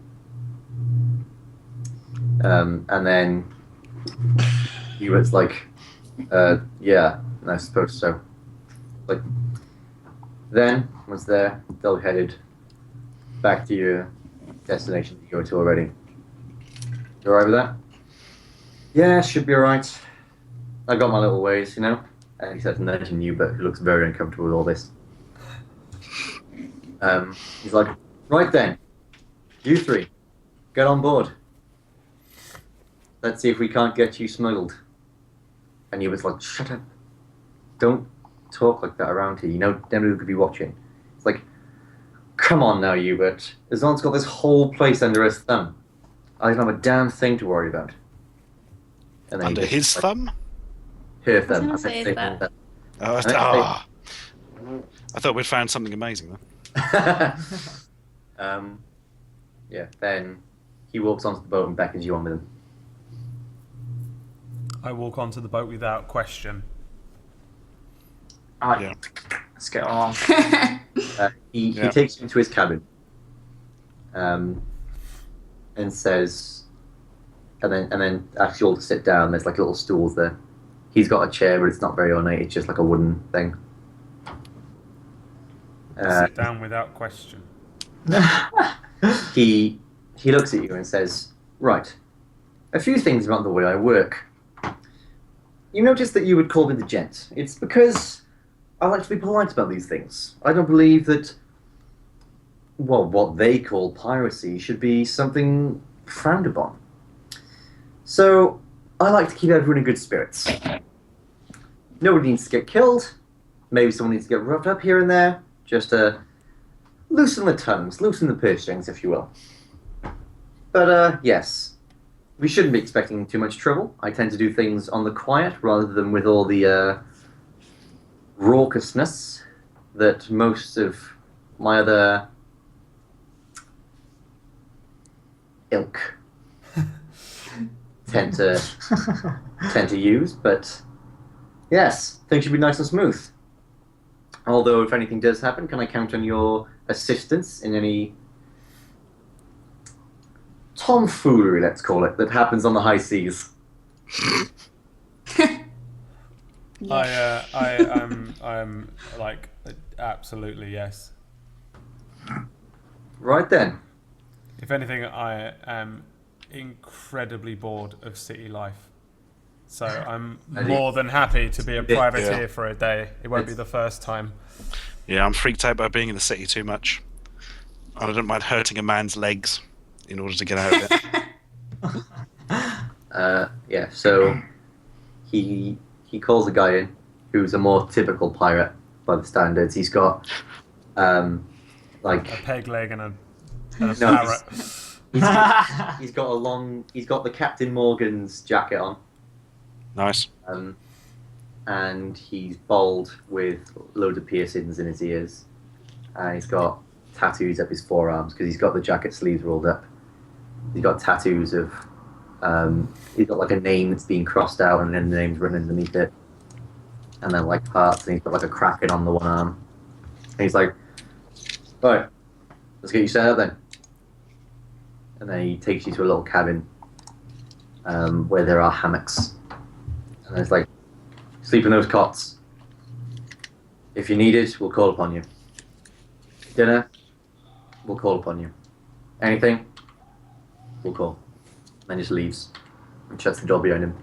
And then Hubert's like, "Yeah, I suppose so." Like, then, once they'll headed back to your destination you go to already. You alright with that? "Yeah, should be alright. I got my little ways, you know." And he starts nudging Hubert, who looks very uncomfortable with all this. He's like, "Right then, you three, get on board. Let's see if we can't get you smuggled." And Hubert's like, "Shut up. Don't talk like that around here. You know, nobody could be watching." It's like, "Come on now, Hubert. Azon's got this whole place under his thumb. I don't have a damn thing to worry about." And then Under his thumb? Her I thumb. was gonna say that. I thought we'd found something amazing then. Yeah, then he walks onto the boat and beckons you on with him. I walk onto the boat without question. Alright, Yeah. let's get on. He Yeah. takes you into his cabin and says, and then asks you all to sit down. There's like little stools there. He's got a chair, but it's not very ornate. It's just like a wooden thing. Sit down without question. He looks at you and says, "Right, a few things about the way I work. You notice that you would call me the gent. It's because I like to be polite about these things. I don't believe that, well, what they call piracy should be something frowned upon. So I like to keep everyone in good spirits. Nobody needs to get killed. Maybe someone needs to get roughed up here and there. Just loosen the tongues, loosen the purse strings, if you will. But yes, we shouldn't be expecting too much trouble. I tend to do things on the quiet rather than with all the raucousness that most of my other ilk tend to use. But yes, things should be nice and smooth. Although, if anything does happen, can I count on your assistance in any tomfoolery, let's call it, that happens on the high seas?" I'm like absolutely yes. Right then. If anything, I am incredibly bored of city life. So I'm more than happy to be a privateer for a day. It won't be the first time. Yeah, I'm freaked out by being in the city too much. I don't mind hurting a man's legs in order to get out of it. So he calls a guy in who's a more typical pirate by the standards. He's got like a peg leg and a no, parrot. he's got the Captain Morgan's jacket on. Nice. And he's bald with loads of piercings in his ears. And he's got tattoos up his forearms because he's got the jacket sleeves rolled up. He's got tattoos of he's got like a name that's being crossed out and then the name's written underneath it. And then like parts, and he's got like a kraken on the one arm. And he's like, right, let's get you set up then. And then he takes you to a little cabin where there are hammocks. And it's like, sleep in those cots. If you need it, we'll call upon you. Dinner, we'll call upon you. Anything, we'll call. And then just leaves and shuts the door behind him.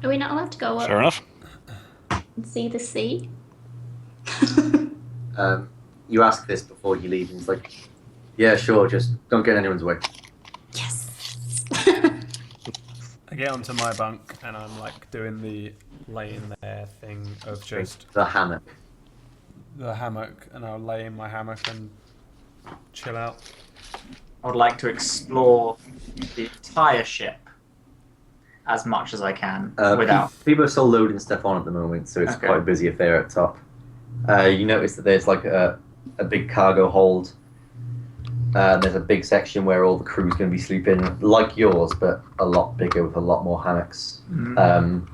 Are we not allowed to go up Fair enough. and see the sea? You ask this before you leave, and he's like, yeah, sure, just don't get in anyone's way. Yes. I get onto my bunk and I'm like doing the laying there thing of just The hammock. the hammock, and I'll lay in my hammock and chill out. I would like to explore the entire ship as much as I can without. People are still loading stuff on at the moment, so it's Okay. quite a busy affair at top. You notice that there's like a big cargo hold. There's a big section where all the crew's going to be sleeping, like yours, but a lot bigger with a lot more hammocks. Mm.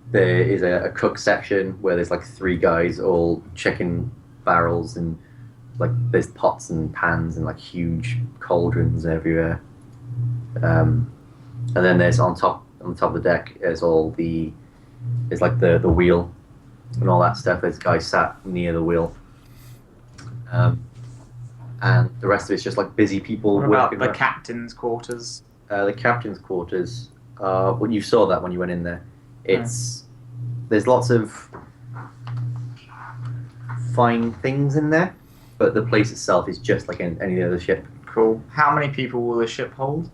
There is a cook section where there's like 3 guys all checking barrels, and like there's pots and pans and like huge cauldrons everywhere. And then there's on top of the deck there's like the wheel and all that stuff. There's guys sat near the wheel. And the rest of it's just like busy people. What about working the around. captain's quarters? The captain's quarters. When you saw that when you went in there, there's lots of fine things in there, but the place itself is just like any other ship. Cool. How many people will the ship hold?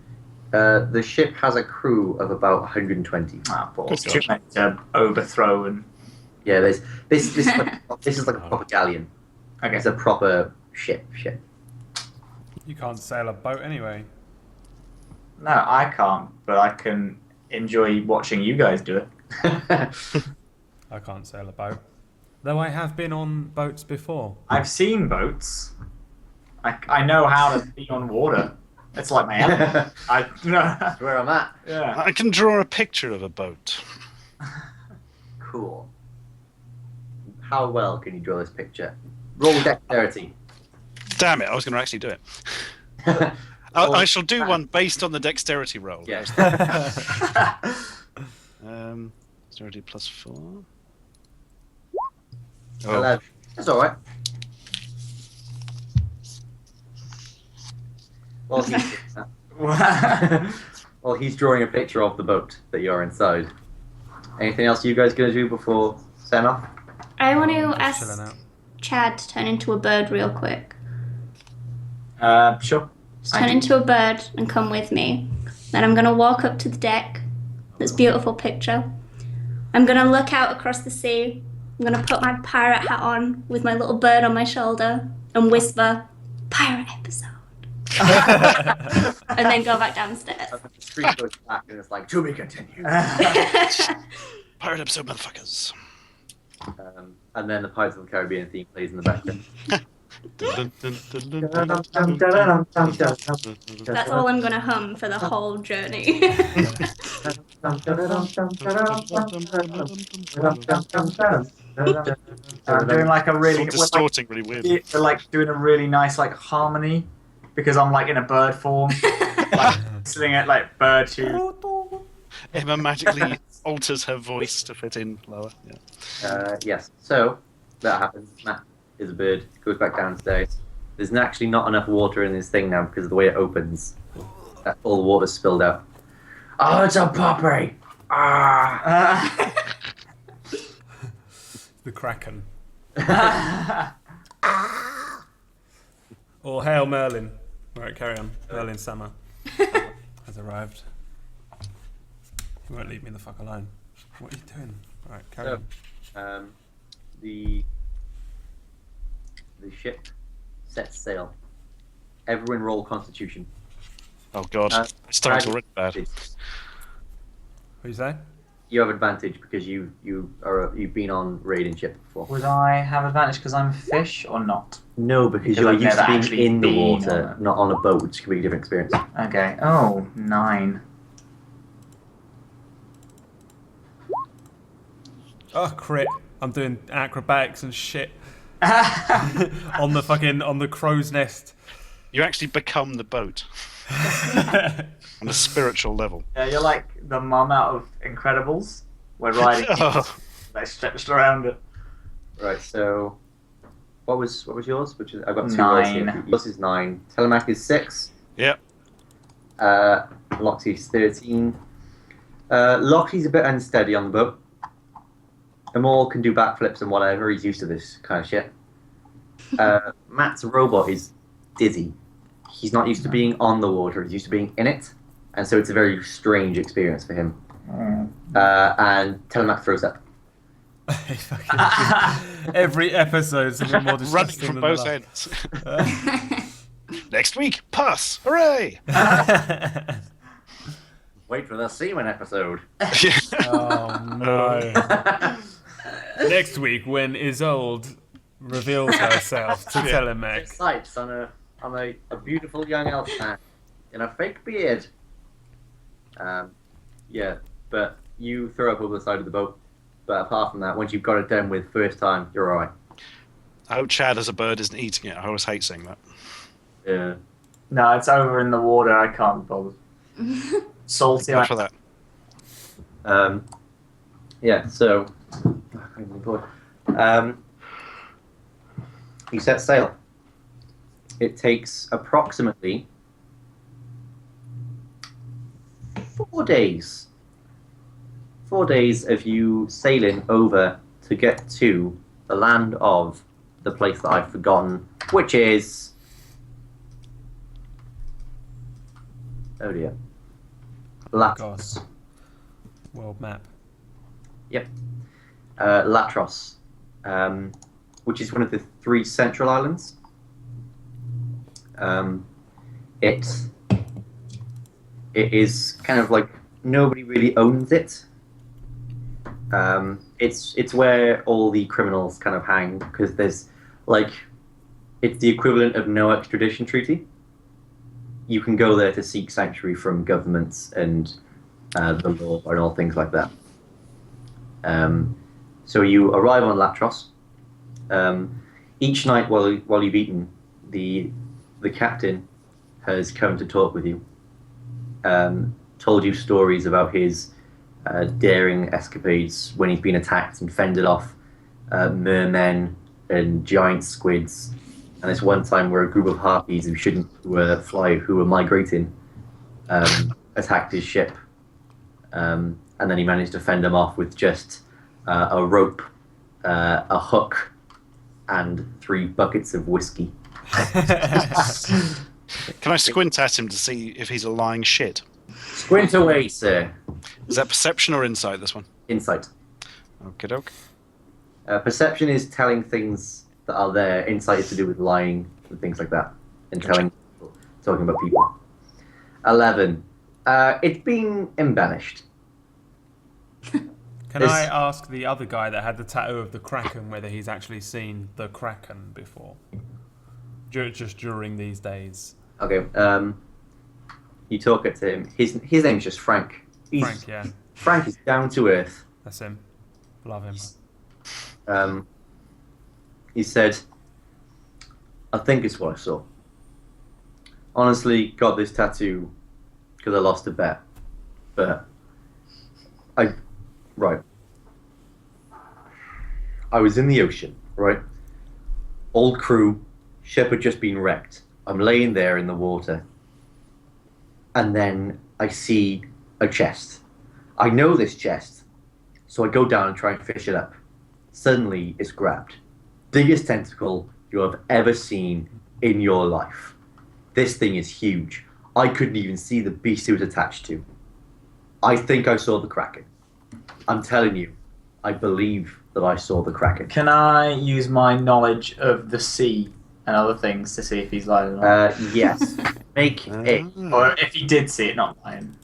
The ship has a crew of about 120. Ah, balls. Good Too God. many to overthrow and. Yeah, this is like a proper galleon. Okay. It's a proper ship. You can't sail a boat anyway. No, I can't, but I can enjoy watching you guys do it. I can't sail a boat. Though I have been on boats before. I've seen boats. I know how to be on water. It's like my element. That's where I'm at. Yeah. I can draw a picture of a boat. Cool. How well can you draw this picture? Roll dexterity. Damn it, I was going to actually do it. I shall do one based on the dexterity roll. Yeah. Dexterity plus 4. Hello. That's all right. Well, he's drawing a picture of the boat that you're inside. Anything else you guys gonna do before setting off? I want to Just chilling ask out. Chad to turn into a bird real quick. Sure. Just turn into a bird and come with me. Then I'm going to walk up to the deck. This beautiful picture. I'm going to look out across the sea. I'm going to put my pirate hat on with my little bird on my shoulder and whisper, "Pirate episode." And then go back downstairs. The screen goes back and it's like, to be continued. Pirate episode, motherfuckers. And then the Pirates of the Caribbean theme plays in the background. That's all I'm going to hum for the whole journey. I'm doing like a really It's all distorting really weird. They're like doing a really nice like harmony because I'm like in a bird form, like singing it like bird tune. Emma magically alters her voice to fit in lower. Yeah. Yes. So that happens. Matt is a bird. Goes back downstairs. There's actually not enough water in this thing now because of the way it opens. All the water's spilled out. Oh, it's a puppy! Ah! The Kraken. Or Hail Merlin. Right, carry on. Merlin Summer has arrived. He won't leave me the fuck alone. What are you doing? Right, carry on. The ship sets sail. Everyone roll Constitution. Oh god, it's starting to look bad. What you say? You have advantage because you've been on raiding ship before. Would I have advantage because I'm a fish or not? No, because you're I've used to never being actually in the been water, on it. not on a boat, which could be a different experience. Okay. Oh, 9. Oh, crit. I'm doing acrobatics and shit. on the crow's nest. You actually become the boat on a spiritual level. Yeah, you're like the mum out of Incredibles. We're riding. They stretched around it. Right, so what was yours? Which is I've got 2 9. rolls here. Yours is 9. Telemac is 6. Yep. Loxy's 13. Loxy's a bit unsteady on the boat. Amal can do backflips and whatever. He's used to this kind of shit. Matt's robot is dizzy. He's not used to being on the water. He's used to being in it, and so it's a very strange experience for him. And Telemac throws up. Every episode is a bit more Running disgusting from than both the ends. Next week, pass! Hooray! Wait for the semen episode. Oh no. Next week, when Isolde reveals herself to Telemac. Sights on a beautiful young elf man in a fake beard. Yeah, but you throw up over the side of the boat. But apart from that, once you've got it done with first time, you're alright. I hope Chad as a bird isn't eating it. I always hate saying that. Yeah. No, it's over in the water. I can't bother. Salty. Thank God for that. Yeah, so you set sail. It takes approximately 4 days. 4 days of you sailing over to get to the land of the place that I've forgotten, which is... Oh dear. Latros. World map. Yep. Latros, which is one of the 3 central islands. It is kind of like nobody really owns it. It's where all the criminals kind of hang because there's like it's the equivalent of no extradition treaty. You can go there to seek sanctuary from governments and the law and all things like that. So you arrive on Latros. Each night while you've eaten, the captain has come to talk with you. Told you stories about his daring escapades when he's been attacked and fended off mermen and giant squids. And this one time where a group of harpies who were migrating attacked his ship. And then he managed to fend them off with just a rope, a hook, and 3 buckets of whiskey. Can I squint at him to see if he's a lying shit? Squint away, sir. Is that perception or insight, this one? Insight. Okie doke. Perception is telling things that are there. Insight is to do with lying and things like that. And talking about people. 11. It's been embellished. Can I ask the other guy that had the tattoo of the Kraken whether he's actually seen the Kraken before? Just during these days. Okay. You talk it to him. His name's just Frank. Frank, yeah. Frank is down to earth. That's him. Love him. He said, I think it's what I saw. Honestly, got this tattoo because I lost a bet. But I was in the ocean, right? Old crew, ship had just been wrecked. I'm laying there in the water. And then I see a chest. I know this chest. So I go down and try and fish it up. Suddenly, it's grabbed. Biggest tentacle you have ever seen in your life. This thing is huge. I couldn't even see the beast it was attached to. I think I saw the Kraken. I'm telling you, I believe that I saw the Kraken. Can I use my knowledge of the sea and other things to see if he's lying or not? Yes. Make it. Or if he did see it, not lying.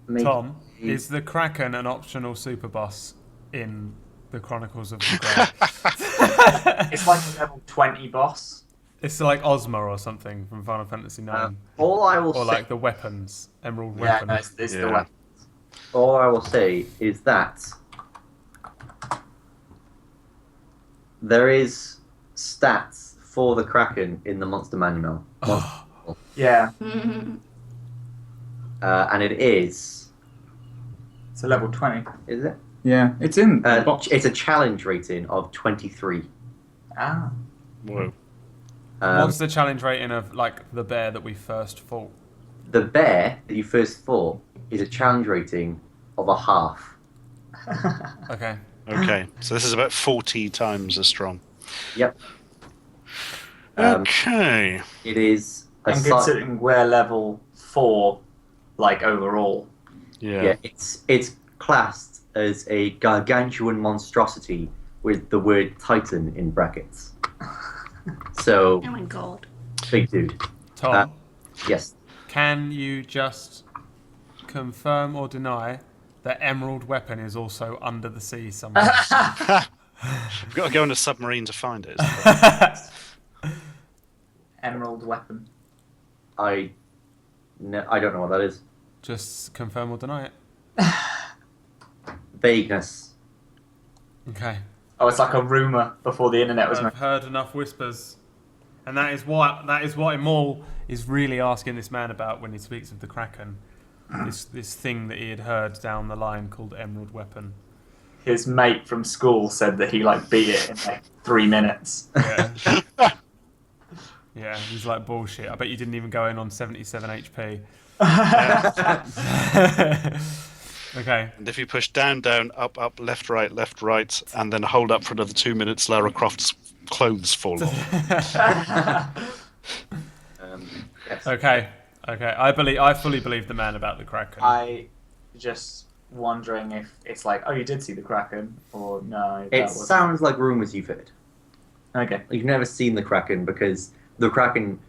Make Tom, it- is the Kraken an optional super boss in the Chronicles of the Grey? It's like a level 20 boss. It's like Ozma or something from Final Fantasy IX. all I will Or say, like the weapons, Emerald Yeah, weapon. no, it's the Yeah. weapon. all I will say is that there is stats for the Kraken in the Monster Manual. Yeah, Mm. And it is it's a level 20. it? Yeah, it's in the box. It's a challenge rating of 23. Ah. Whoa. What's the challenge rating of like the bear that we first fought? The bear that you first fought is a challenge rating of a half. Okay. Okay, so this is about 40 times as strong. Yep. Okay. It is a And considering we're level 4, like overall. Yeah. it's classed as a gargantuan monstrosity with the word Titan in brackets. So, Oh my god. big dude. Tom, Yes. can you just confirm or deny that Emerald weapon is also under the sea somewhere? We've got to go on a submarine to find it. Emerald weapon. I don't know what that is. Just confirm or deny it. Vagueness. Okay. Oh, it's like a rumour before the internet was I've made. heard enough whispers, and that is what Imol is really asking this man about when he speaks of the Kraken. This thing that he had heard down the line called Emerald Weapon. His mate from school said that he like beat it in like 3 minutes. Yeah. Yeah, he's like bullshit. I bet you didn't even go in on 77 HP. Okay. And if you push down, down, up, up, left, right, and then hold up for another 2 minutes, Lara Croft's clothes fall off. Yes. Okay. I fully believe the man about the Kraken. I just wondering if it's like, oh, you did see the Kraken, or no? It that wasn't. sounds like rumours you've heard. Okay. You've never seen the Kraken because the Kraken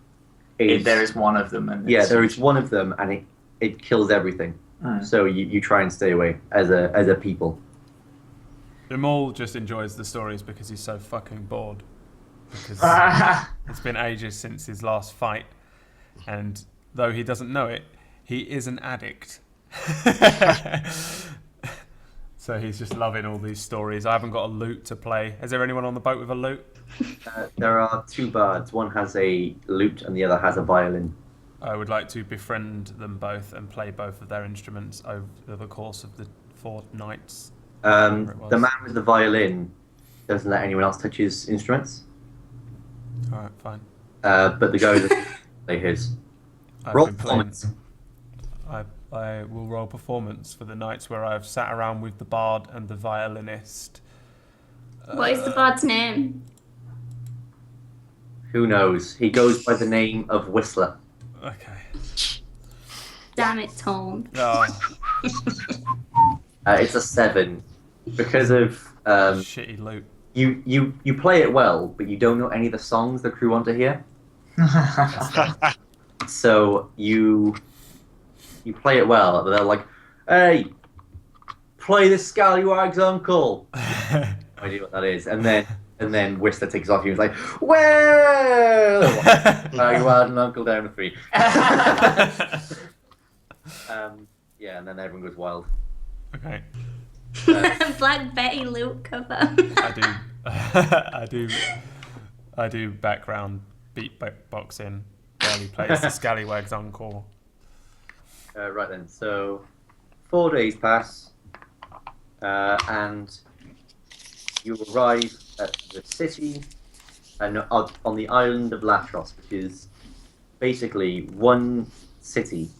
is... If there is one of them, and Yeah, it's- there is one of them and it kills everything. Mm. So you try and stay away as a people. Imol just enjoys the stories because he's so fucking bored. Because it's been ages since his last fight, and though he doesn't know it, he is an addict. So he's just loving all these stories. I haven't got a lute to play. Is there anyone on the boat with a lute? There are two bards. One has a lute and the other has a violin. I would like to befriend them both and play both of their instruments over the course of the 4 nights. Whatever it was. The man with the violin doesn't let anyone else touch his instruments, Alright, fine. but the guy that play his. I've Roll been playing- performance. I will roll performance for the nights where I've sat around with the bard and the violinist. What is the bard's name? Who knows? He goes by the name of Whistler. Okay. Damn it, Tom. Oh, It's a 7 because of shitty loot. you play it well, but you don't know any of the songs the crew want to hear. So you play it well, but they're like, "Hey, play the Scallywags Uncle." I idea what that is, and then Whistler takes off. He was like, "Well, you had an uncle down the street." Yeah, and then everyone goes wild. Okay. Black Betty loot cover. I do background beatboxing while he plays the Scallywags Uncle. Right then, so 4 days pass, and you arrive at the city and on the island of Latros, which is basically one city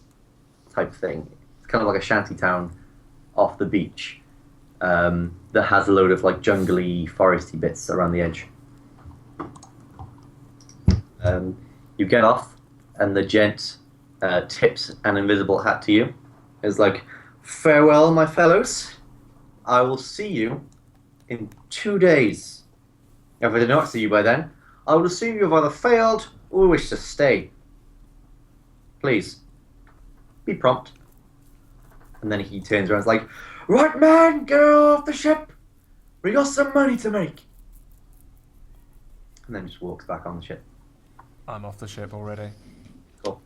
type thing. It's kind of like a shanty town off the beach that has a load of like jungly, foresty bits around the edge. You get off, and the gent tips an invisible hat to you. It's like, farewell, my fellows. I will see you in 2 days. If I do not see you by then, I will assume you have either failed or wish to stay. Please, be prompt. And then he turns around and is like, right man, get off the ship. We got some money to make. And then just walks back on the ship. I'm off the ship already. Cool.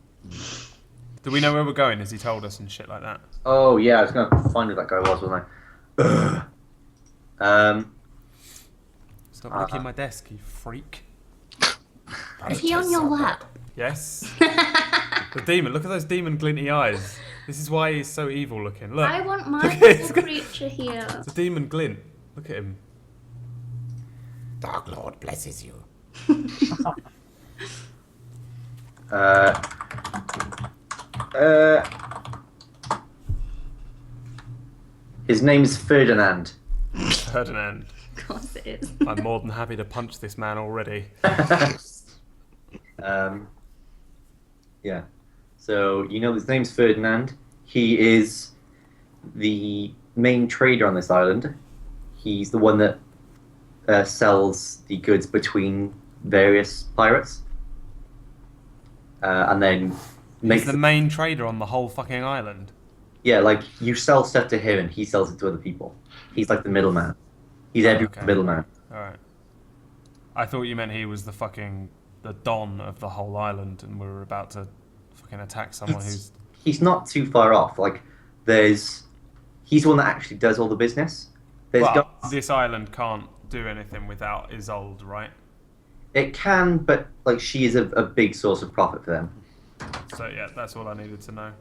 Do we know where we're going? Has he told us and shit like that? Oh yeah, I was going to find who that guy was, wasn't I? Stop looking at my desk, you freak. Is he on your lap? Yes. The demon. Look at those demon glinty eyes. This is why he's so evil looking. Look. I want my Look at little it. creature here. It's a demon glint. Look at him. Dark Lord blesses you. His name's Ferdinand. Ferdinand. Of course it is. I'm more than happy to punch this man already. Yeah. So you know his name's Ferdinand. He is the main trader on this island. He's the one that sells the goods between various pirates, and then makes He's the main trader on the whole fucking island. yeah, like you sell stuff to him and he sells it to other people. He's like the middleman. He's every Okay. middleman. Alright. I thought you meant he was the don of the whole island and we were about to fucking attack someone who's... He's not too far off. Like he's the one that actually does all the business. There's Well, got this island can't do anything without Isolde, right? it can, but like she is a big source of profit for them. So yeah, that's all I needed to know.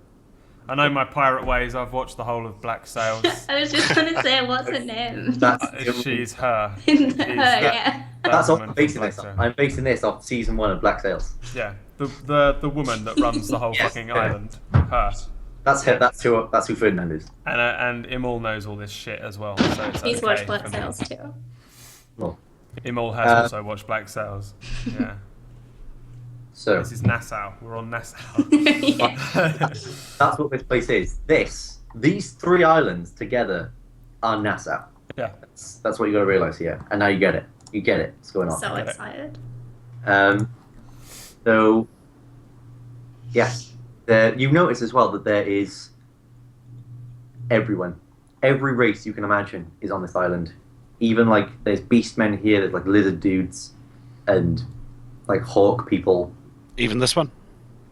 I know my pirate ways. I've watched the whole of Black Sails. I was just going to say, what's her name? That's She's her. Her, She's yeah. that's what woman I'm from basing Black this on. Sails. I'm basing this off season 1 of Black Sails. Yeah, the woman that runs the whole Yes, fucking yeah. island. Her. That's her, that's who Ferdinand is. And Imul knows all this shit as well. So it's He's okay watched Black for me. Sails too. Well, Imul has also watched Black Sails. Yeah. so This is Nassau. We're on Nassau. Yeah. that's what this place is. These 3 islands together are Nassau. Yeah. That's what you got to realize here. And now you get it. You get it. What's going on? So excited. So yes, you notice as well that there is everyone, every race you can imagine is on this island. Even like there's beastmen here, there's like lizard dudes, and like hawk people. Even this one.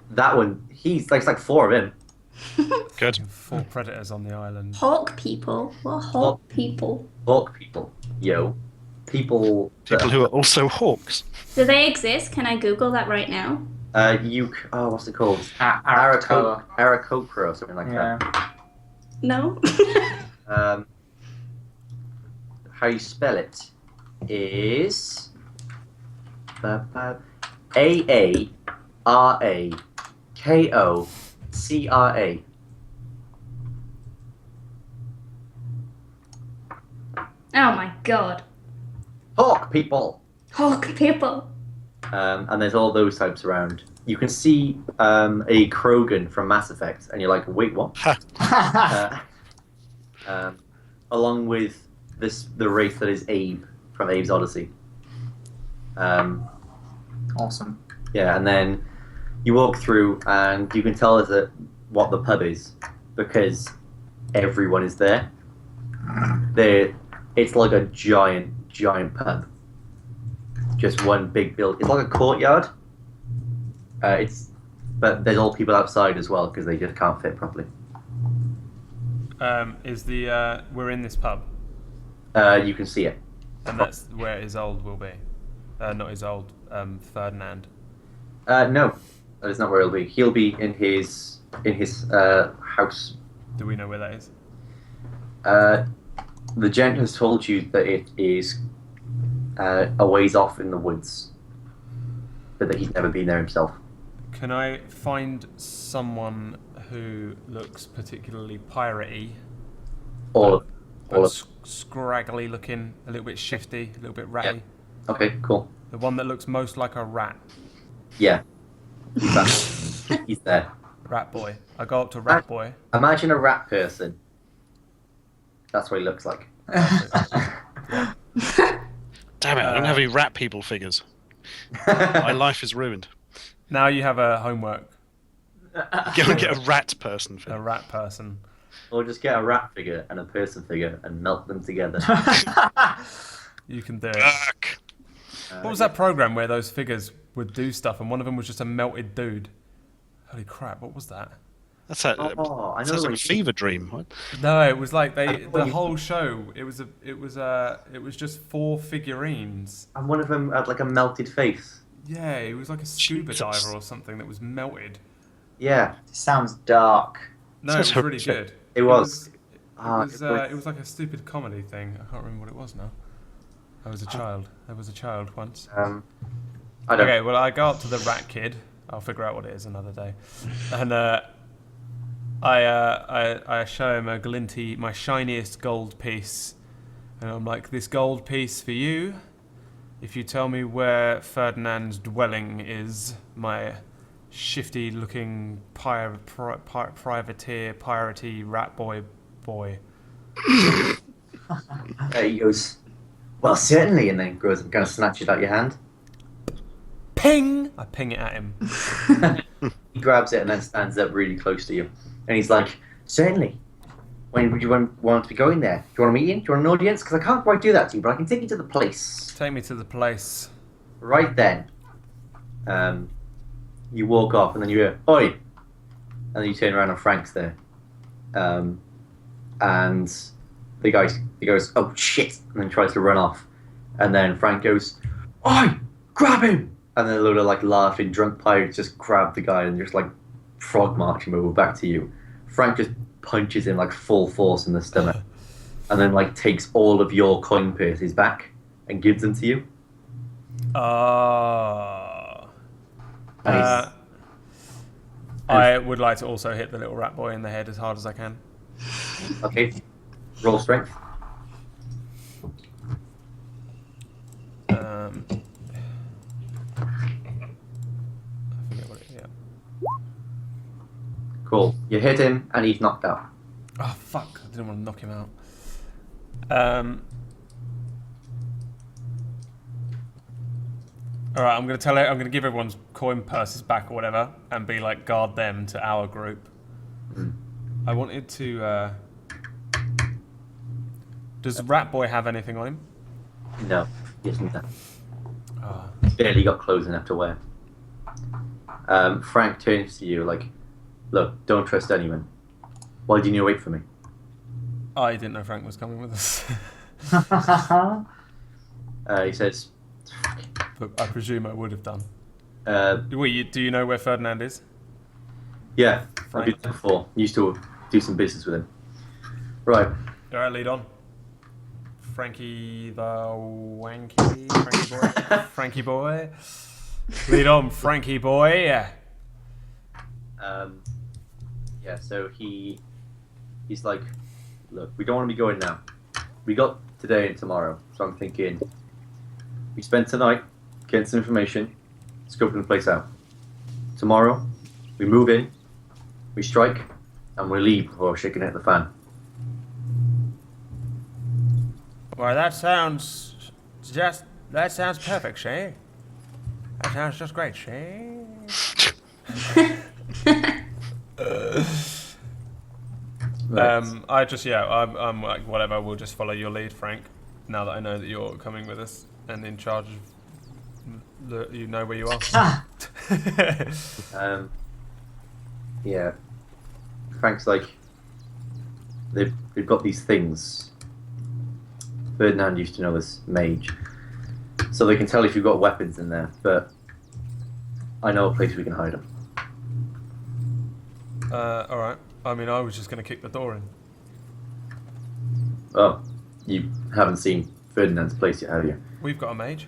That one, it's like 4 of him. Good. 4 predators on the island. Hawk people? What hawk people? Hawk people, yo, people. People who are also hawks. Do they exist? Can I Google that right now? What's it called? Arakoa. Aarakocra or something like Yeah. No? that. How you spell it is Aarakocra. Oh my god. Hawk people. Hawk people. And there's all those types around. You can see a Krogan from Mass Effect, and you're like, wait, what? Along with the race that is Abe from Abe's Odyssey. Awesome. Yeah, and then you walk through, and you can tell what the pub is because everyone is there. It's like a giant pub. Just one big build. It's like a courtyard. But there's all people outside as well because they just can't fit properly. We're in this pub, You can see it. and that's where Isolde will be. Not Isolde, Ferdinand. No, that is not where he'll be. He'll be in his house. Do we know where that is? The gent has told you that it is a ways off in the woods, but that he's never been there himself. Can I find someone who looks particularly piratey, Or but scraggly looking, a little bit shifty, a little bit ratty? Okay, cool. The one that looks most like a rat. Yeah, he's back. He's there. Rat boy. I go up to rat boy. Imagine a rat person. That's what he looks like. Damn it! I don't have any rat people figures. My life is ruined. Now you have a homework. Go and get a rat person figure. A rat person. Or just get a rat figure and a person figure and melt them together. You can do it. Fuck. What was that program where those figures would do stuff and one of them was just a melted dude? Holy crap, what was that? That's a, I know sounds like a what fever dream. What? No, it was like the whole show. It was just 4 figurines. And one of them had like a melted face. Yeah, it was like a scuba Jesus. diver or something that was melted. Yeah, Sounds dark. No, it was Sounds really horrific. good. it was. It was like a stupid comedy thing. I can't remember what it was now. I was a child. I was a child once. I don't. Okay, well I go up to the rat kid. I'll figure out what it is another day. And I show him a glinty, my shiniest gold piece, and I'm like, this gold piece for you. If you tell me where Ferdinand's dwelling is, my shifty-looking privateer, piratey rat boy. He goes, well, certainly, and then goes and kind of snatches out your hand. Ping! I ping it at him. He grabs it and then stands up really close to you. And he's like, certainly. When would you want to be going there? Do you want to meet in? Do you want an audience? Because I can't quite do that to you, but I can take you to the place. Take me to the place. Right then. You walk off and then you hear, oi! And then you turn around and Frank's there. And the guy goes, oh shit! And then tries to run off. And then Frank goes, oi! Grab him! And then a load of like laughing drunk pirates just grab the guy and just like frog march him over back to you. Frank just punches him like full force in the stomach. And then like takes all of your coin purses back and gives them to you. Oh. And I would like to also hit the little rat boy in the head as hard as I can. okay. Roll strength. I forget what it is. Yeah. Cool. You hit him and he's knocked out. Oh fuck! I didn't want to knock him out. All right, I'm gonna give everyone's coin purses back or whatever, and be like guard them to our group. I wanted to. Does Rat Boy have anything on him? No, he isn't there. Oh. He's barely got clothes enough to wear. Frank turns to you like, look, don't trust anyone. Why didn't you wait for me? I didn't know Frank was coming with us. He says, But I presume I would have done. Do you know where Ferdinand is? yeah, I've Frank. been there before. Used to do some business with him. Right. All right, lead on. Frankie the wanky, Frankie boy, Frankie boy. Lead on, Frankie boy. Yeah. Yeah, so he's like, look, we don't want to be going now. We got today and tomorrow, so I'm thinking we spend tonight getting some information, scoping the place out. Tomorrow, we move in, we strike, and we leave before shit can hit the fan. Well, that sounds perfect, Shay. That sounds just great, Shay. I'm like, whatever, we'll just follow your lead, Frank. Now that I know that you're coming with us and in charge of you know where you are. Yeah. Frank's like, they've got these things. Ferdinand used to know this mage. So they can tell if you've got weapons in there, but I know a place we can hide them. Alright. I mean, I was just going to kick the door in. Oh, you haven't seen Ferdinand's place yet, have you? We've got a mage.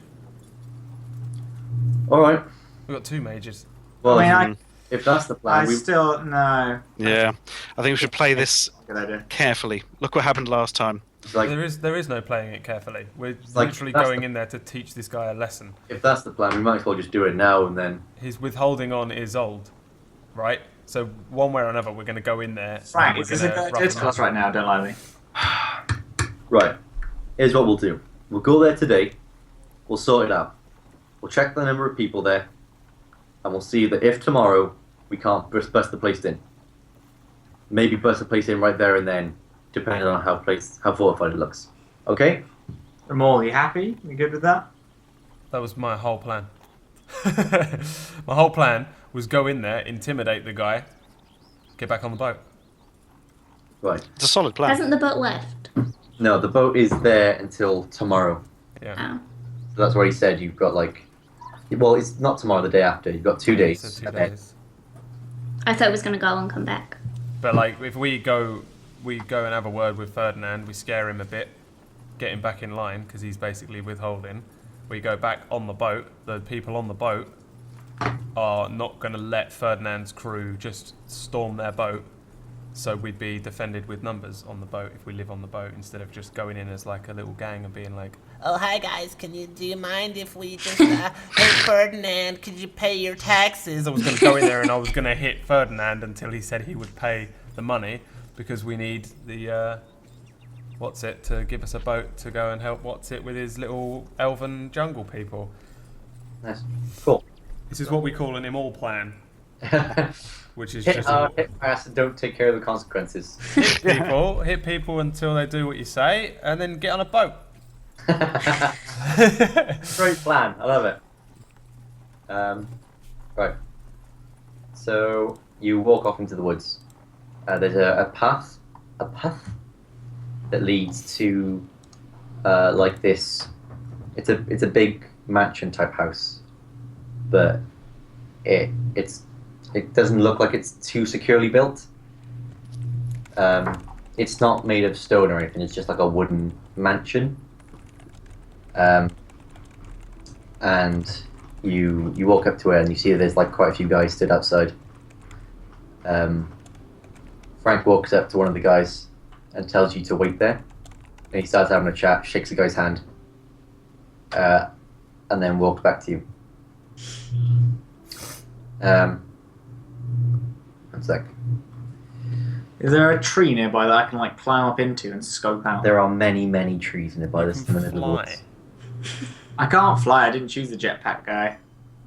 Alright. We've got 2 mages. Well, I mean, if that's the plan, we still no. Yeah, I think we should play this Good idea. carefully. Look what happened last time. it's like There is no playing it carefully. We're like, literally that's going the- in there to teach this guy a lesson. if that's the plan, we might as well just do it now and then. His withholding on is old, right? So one way or another, we're going to go in there. Frank, and is we're this a gonna good rough idea him to up. us right now? Don't lie to me. Right. Here's what we'll do. We'll go there today. We'll sort it out. We'll check the number of people there, and we'll see that if tomorrow we can't bust the place in, maybe bust the place in right there and then, depending on how fortified it looks. Okay? Ramal, you happy? You good with that? That was my whole plan. My whole plan was go in there, intimidate the guy, get back on the boat. Right. It's a solid plan. Hasn't the boat left? No, the boat is there until tomorrow. Yeah. Oh. So that's what he said. You've got like, well, it's not tomorrow. The day after. You've got 2 days. So 2 and then- days. I thought it was going to go and come back. But like, if we go and have a word with Ferdinand, we scare him a bit, get him back in line because he's basically withholding. We go back on the boat. The people on the boat are not going to let Ferdinand's crew just storm their boat. So we'd be defended with numbers on the boat if we live on the boat instead of just going in as like a little gang and being like, Oh, hi guys. Do you mind if we just, hey Ferdinand, could you pay your taxes? I was going to go in there and I was going to hit Ferdinand until he said he would pay the money because we need the to give us a boat to go and help with his little elven jungle people. Nice. Cool. This is what we call an immoral plan, which is hit just hard, hit fast, and don't take care of the consequences. hit people until they do what you say, and then get on a boat. Great plan. I love it. Right. So you walk off into the woods. There's a path that leads to like this. It's a big mansion type house, but it doesn't look like it's too securely built. It's not made of stone or anything. It's just like a wooden mansion. And you walk up to it and you see there's like quite a few guys stood outside. Frank walks up to one of the guys and tells you to wait there. And he starts having a chat, shakes the guy's hand, and then walks back to you. One sec. Is there a tree nearby that I can like climb up into and scope out? There are many, many trees nearby. This in the middle of the Fly. woods. I can't fly. I didn't choose the jetpack guy.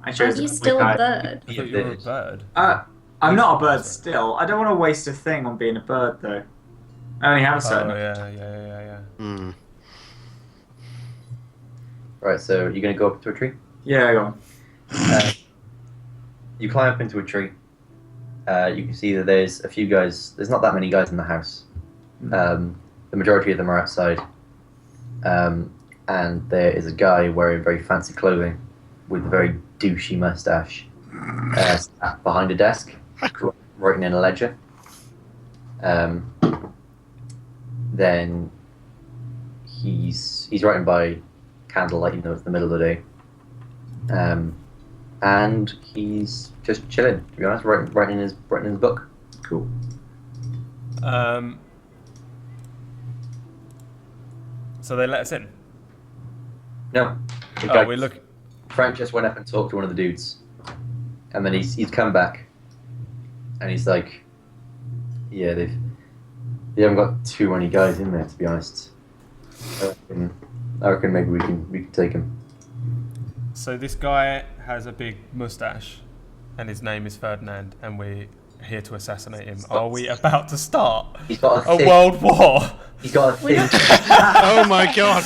I chose. Are you the still guy. a bird? I thought you were a bird. I'm not a bird still. I don't want to waste a thing on being a bird though. I only have a certain. Oh yeah. Hmm. Right, so you're going to go up to a tree? Yeah, go on. You climb up into a tree. You can see that there's a few guys. There's not that many guys in the house. The majority of them are outside. And there is a guy wearing very fancy clothing with a very douchey mustache sat behind a desk, writing in a ledger. Then he's writing by candlelight, even though it's the middle of the day. And he's just chilling, to be honest, writing his book. Cool. So they let us in. No, the guy, We look. Frank just went up and talked to one of the dudes, and then he's come back, and he's like, "Yeah, they haven't got too many guys in there, to be honest. I reckon maybe we can take him." So this guy has a big mustache, and his name is Ferdinand, and we're here to assassinate him. Are we about to start He's got a thick, world war? He's got a thin. Oh my god!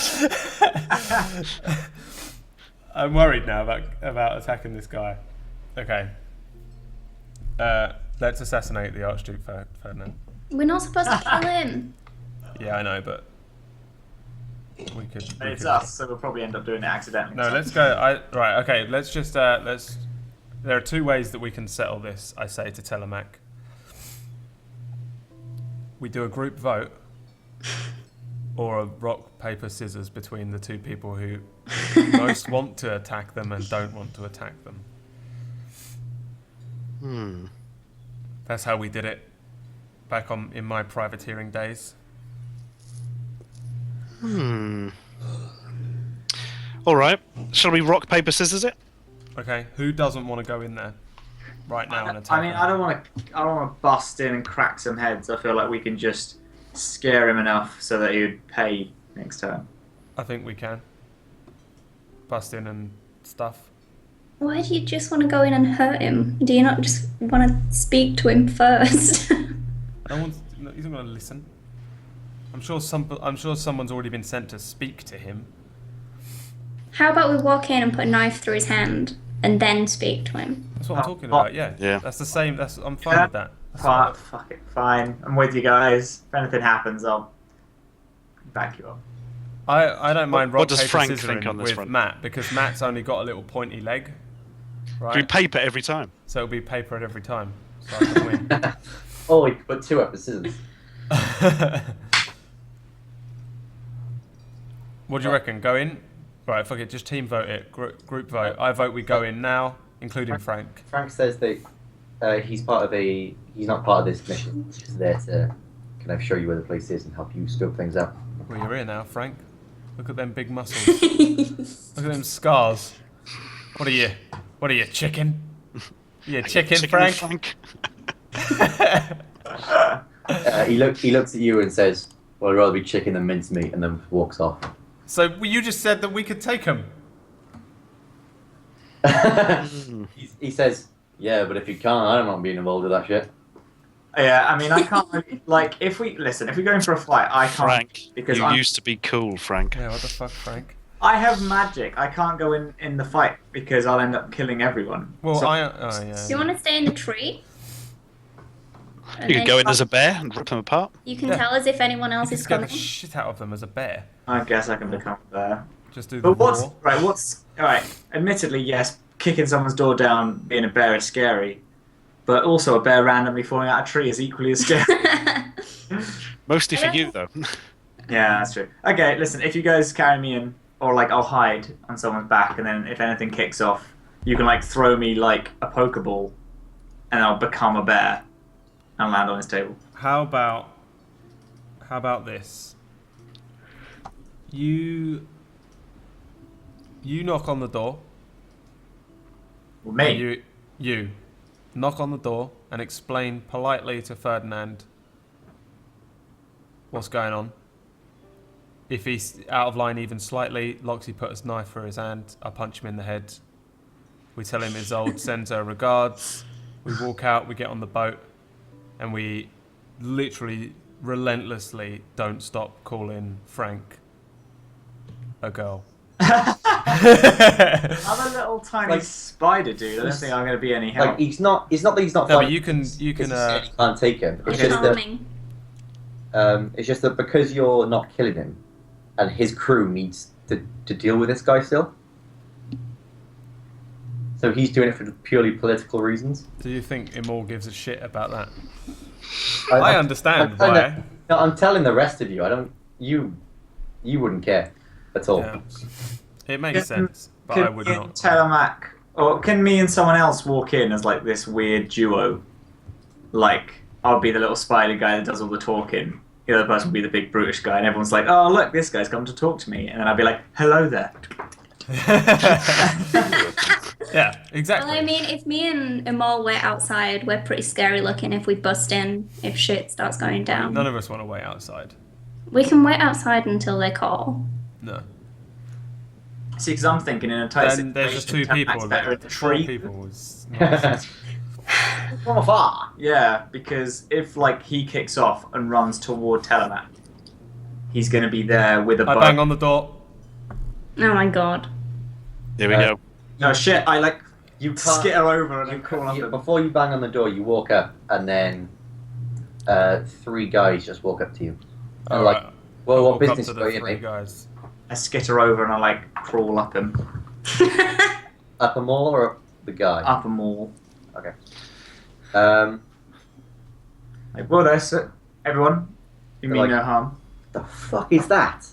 I'm worried now about attacking this guy. Okay. Let's assassinate the Archduke Ferdinand. We're not supposed to kill him. Yeah, I know, but we could. It's us, so we'll probably end up doing it accidentally. No, let's go. Right. Okay. Let's just let's. There are 2 ways that we can settle this. I say to Telemac. We do a group vote, or a rock paper scissors between the 2 people who most want to attack them and don't want to attack them. That's how we did it back in my privateering days. All right. Shall we rock, paper, scissors it? Okay, who doesn't want to go in there right now and attack I mean, him? I don't want to bust in and crack some heads. I feel like we can just scare him enough so that he would pay next turn. I think we can. Bust in and stuff. Why do you just want to go in and hurt him? Do you not just want to speak to him first? He's not going to listen. I'm sure someone's already been sent to speak to him. How about we walk in and put a knife through his hand and then speak to him? That's what I'm talking about. Yeah. Yeah. That's the same. I'm fine with that. Fuck it, fine. I'm with you guys. If anything happens, I'll back you up. I don't mind What rock, does paper, Frank scissoring think on this with front? Matt because Matt's only got a little pointy leg. Right. Do we paper every time? So it'll be paper at every time. So I can win. Oh, we put 2 up the scissors. What do you reckon? Go in? Right, fuck it. Just team vote it. Group vote. I vote we go in now, including Frank. Frank says that he's not part of this mission. He's just there to kind of show you where the place is and help you scope things out. Well, you're here now, Frank. Look at them big muscles. Look at them scars. What are you? What are you, chicken? You chicken, Frank? He looks at you and says, "Well, I'd rather be chicken than mincemeat," and then walks off. So you just said that we could take him. He says, "Yeah, but if you can't, I don't want being involved with that shit." Yeah, I mean, I can't really, like, if we go in for a fight, I can't Frank, because you used to be cool, Frank. Yeah, what the fuck, Frank? I have magic. I can't go in the fight because I'll end up killing everyone. Well, So- oh yeah. Do you want to stay in the tree? And You then could go in as a bear and rip them apart. You can Yeah. tell us if anyone You else could is scare the coming. shit out of them as a bear. I guess I can become a bear. Just do the But roar. admittedly, yes, kicking someone's door down, being a bear is scary. But also a bear randomly falling out of a tree is equally as scary. Mostly for you, though. Yeah, that's true. Okay, listen, if you guys carry me in, or like I'll hide on someone's back, and then if anything kicks off, you can like throw me like a Pokeball, and I'll become a bear and land on his table. How about this? You knock on the door. Well, me. You knock on the door and explain politely to Ferdinand what's going on. If he's out of line even slightly, Loxy put his knife through his hand. I punch him in the head. We tell him Isolde sends her regards. We walk out, we get on the boat, and we literally, relentlessly don't stop calling Frank a girl. I'm a little tiny Like- spider dude. I don't think I'm going to be any help. Like it's not that he's not. No, but fighting you can. because he can't take him. It's Okay. just that. Charming. It's just that because you're not killing him, and his crew needs to deal with this guy still. So he's doing it for purely political reasons. Do you think Imol gives a shit about that? I understand why. No, I'm telling the rest of you. I don't. You wouldn't care at all. Yeah. It makes sense, but Can I would me and not. Telemac, or can me and someone else walk in as like this weird duo? Like, I'll be the little spider guy that does all the talking. The other person will be the big brutish guy, and everyone's like, "Oh, look, this guy's come to talk to me," and then I'll be like, "Hello there." Yeah, exactly. Well, I mean, if me and Amal wait outside, we're pretty scary looking if we bust in, if shit starts going down. None of us want to wait outside. We can wait outside until they call. No. See, because I'm thinking in a tight Then there's just two situation, people. Telemac's better at the Four tree. people is nice. From afar. Yeah, because if like he kicks off and runs toward Telemac, he's going to be there with a I bow. bang on the door. Oh my god. Here we go. No shit, I like You can't. skitter over and then call up You, them. before you bang on the door, you walk up, and then 3 guys just walk up to you. And like, Alright. well, what Walk up business to are the you three in? guys. I skitter over and I like crawl up him. Up a mall or up the guy? Up a mall. Okay. Like, well, there's everyone. You mean Like- no harm. The fuck is that?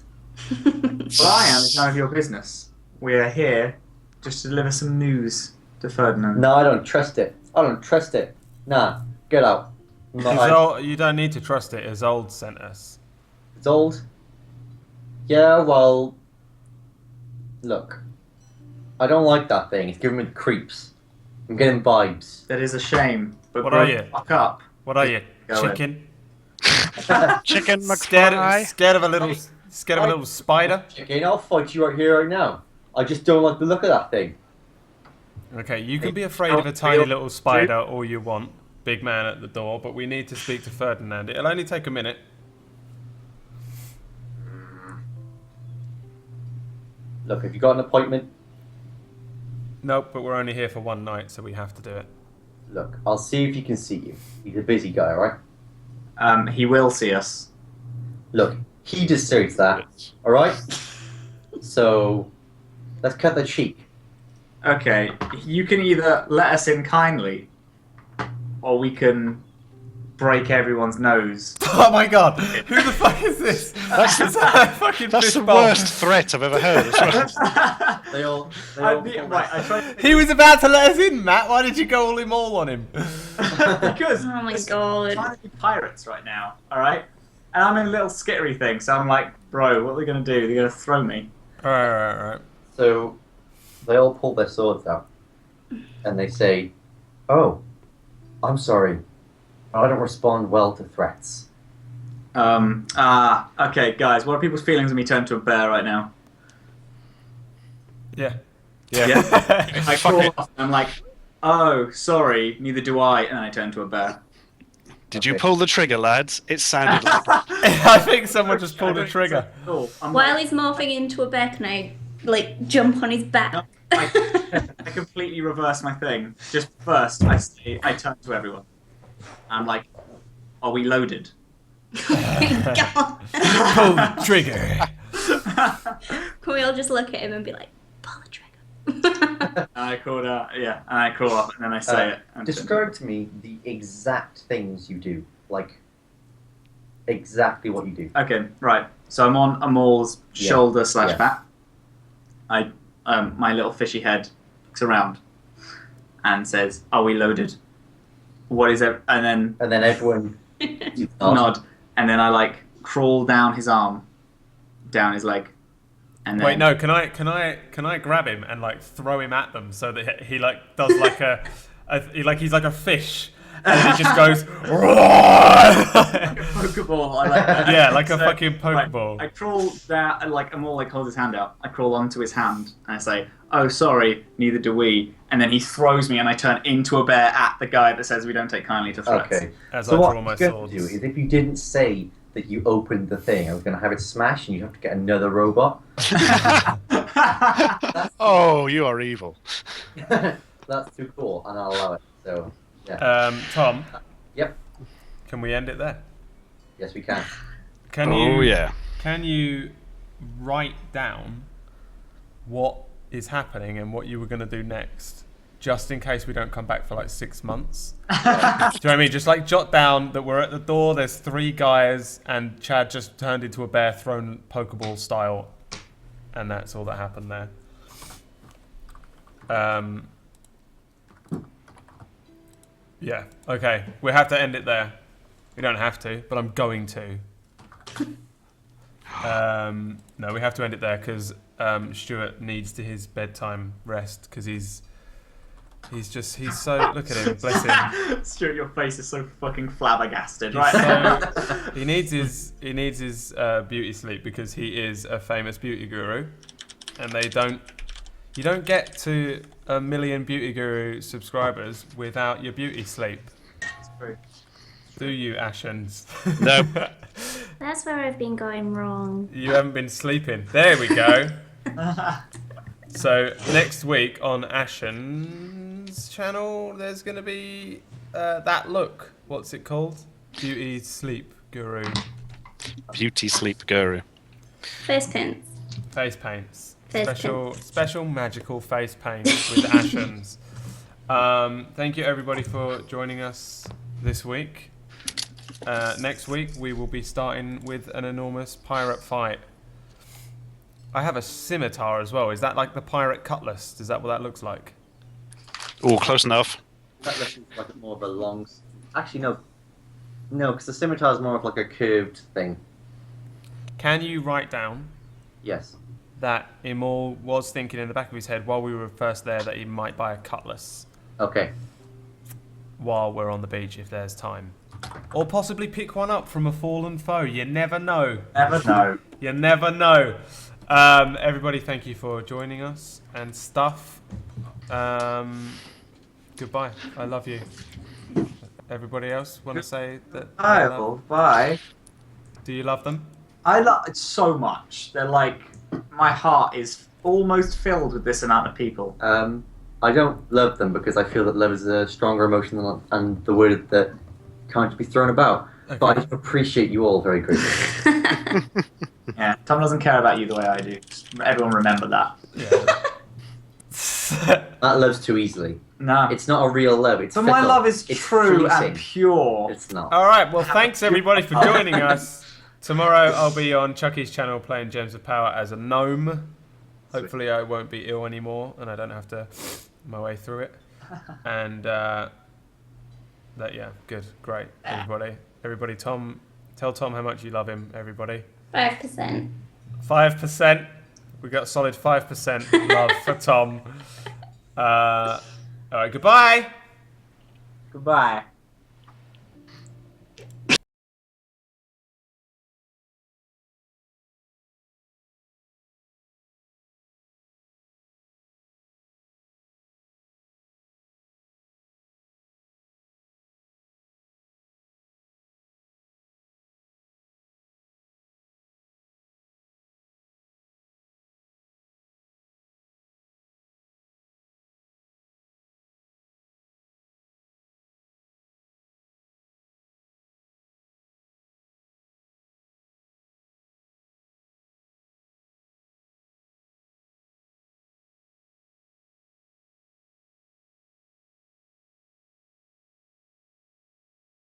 What I am is none of your business. We are here just to deliver some news to Ferdinand. No, I don't trust it. I don't trust it. Nah, get out. You don't need to trust it. Isolde sent us. It's old. Yeah, well, look, I don't like that thing. It's giving me the creeps. I'm getting vibes. That is a shame. But What grow are you? the fuck up. What are you? Go Chicken? Chicken Scared McFly. of a little spider? Chicken, I'll fight you right here, right now. I just don't like the look of that thing. Okay, you can be afraid of a tiny little spider all you want, big man at the door, but we need to speak to Ferdinand. It'll only take a minute. Look, have you got an appointment? Nope, but we're only here for one night, so we have to do it. Look, I'll see if he can see you. He's a busy guy, right? He will see us. Look, he deserves that, alright? So, let's cut the cheek. Okay, you can either let us in kindly, or we can break everyone's nose. Oh my god, who the fuck is this? That's That's the worst threat I've ever heard. They all I tried to He was about to let us in, Matt. Why did you go all him all on him? because Oh my we're god. trying to be pirates right now, alright? And I'm in a little skittery thing, so I'm like, bro, what are they going to do? They're going to throw me. Alright. So, they all pull their swords out. And they say, "Oh, I'm sorry. I don't respond well to threats." Okay, guys, what are people's feelings when we turn to a bear right now? Yeah. I crawl off and I'm like, oh, sorry, neither do I, and then I turn to a bear. Did you pull the trigger, lads? It sounded like I think someone just pulled a trigger. Cool. I'm While like, he's morphing into a bear, can I, like, jump on his back? I completely reverse my thing. Just first, I turn to everyone. I'm like, are we loaded? God. Pull the trigger. Can we all just look at him and be like, pull the trigger? And I crawl out, and I crawl up, and then I say it. And Describe to me the exact things you do. Like, exactly what you do. Okay, right. So I'm on Amor's Yeah. shoulder Yeah. / back. My little fishy head looks around and says, "Are we loaded? What is it?" And then And then everyone nod, and then I like crawl down his arm, down his leg, and then Wait, no, can I grab him and like throw him at them so that he like does like he's like a fish and he just goes Pokeball. I like that. yeah, like a fucking right, Pokeball. I crawl down, and like Amor like holds his hand out. I crawl onto his hand and I say, "Oh, sorry, neither do we." And then he throws me, and I turn into a bear at the guy that says we don't take kindly to threats. Okay. As So I what draw I my was going to do swords. is if you didn't say that you opened the thing, I was going to have it smash and you'd have to get another robot. oh, you are evil. That's too cool, and I'll allow it. So, yeah. Tom. Yep. Can we end it there? Yes, we can. Can you? Oh yeah. Can you write down what is happening and what you were going to do next, just in case we don't come back for like 6 months? Do you know what I mean? Just like jot down that we're at the door. There's 3 guys, and Chad just turned into a bear, thrown Pokeball style, and that's all that happened there. Yeah. Okay. We have to end it there. We don't have to, but I'm going to. No, we have to end it there because Stuart needs to his bedtime rest because he's so, look at him, bless him. Stuart, your face is so fucking flabbergasted, He's right? he needs his beauty sleep because he is a famous beauty guru, and you don't get to 1 million beauty guru subscribers without your beauty sleep. It's true. Do you, Ashens? No. That's where I've been going wrong. You haven't been sleeping. There we go. So next week on Ashen's channel, there's going to be that look. What's it called? Beauty Sleep Guru. Beauty sleep guru. Face pints. Face paints. Face Special magical face paints with Ashens. Thank you everybody for joining us this week. Next week we will be starting with an enormous pirate fight. I have a scimitar as well. Is that like the pirate cutlass? Is that what that looks like? Oh, close enough. cutlass is like more of a long. Actually, no, because the scimitar is more of like a curved thing. Can you write down Yes. that Imul was thinking in the back of his head while we were first there that he might buy a cutlass Okay. while we're on the beach if there's time? Or possibly pick one up from a fallen foe. You never know. Never know. You never know. Everybody, thank you for joining us and stuff. Goodbye. I love you. Everybody else want to say that? Bye. they love- Bye. Do you love them? I love it so much. They're like, my heart is almost filled with this amount of people. I don't love them because I feel that love is a stronger emotion and the word that can't just be thrown about. Okay. But I do appreciate you all very greatly. Yeah, Tom doesn't care about you the way I do. Just everyone remember that. Yeah. That loves too easily. No. It's not a real love. It's But my fickle. love is It's true fleeting. and pure. It's not. All right. Well, thanks everybody for joining us. Tomorrow I'll be on Chucky's channel playing Gems of Power as a gnome. Hopefully I won't be ill anymore and I don't have to my way through it. And good, great, everybody. Tom, tell Tom how much you love him. Everybody. 5%. 5%. We got a solid 5% love for Tom. All right. Goodbye. Goodbye.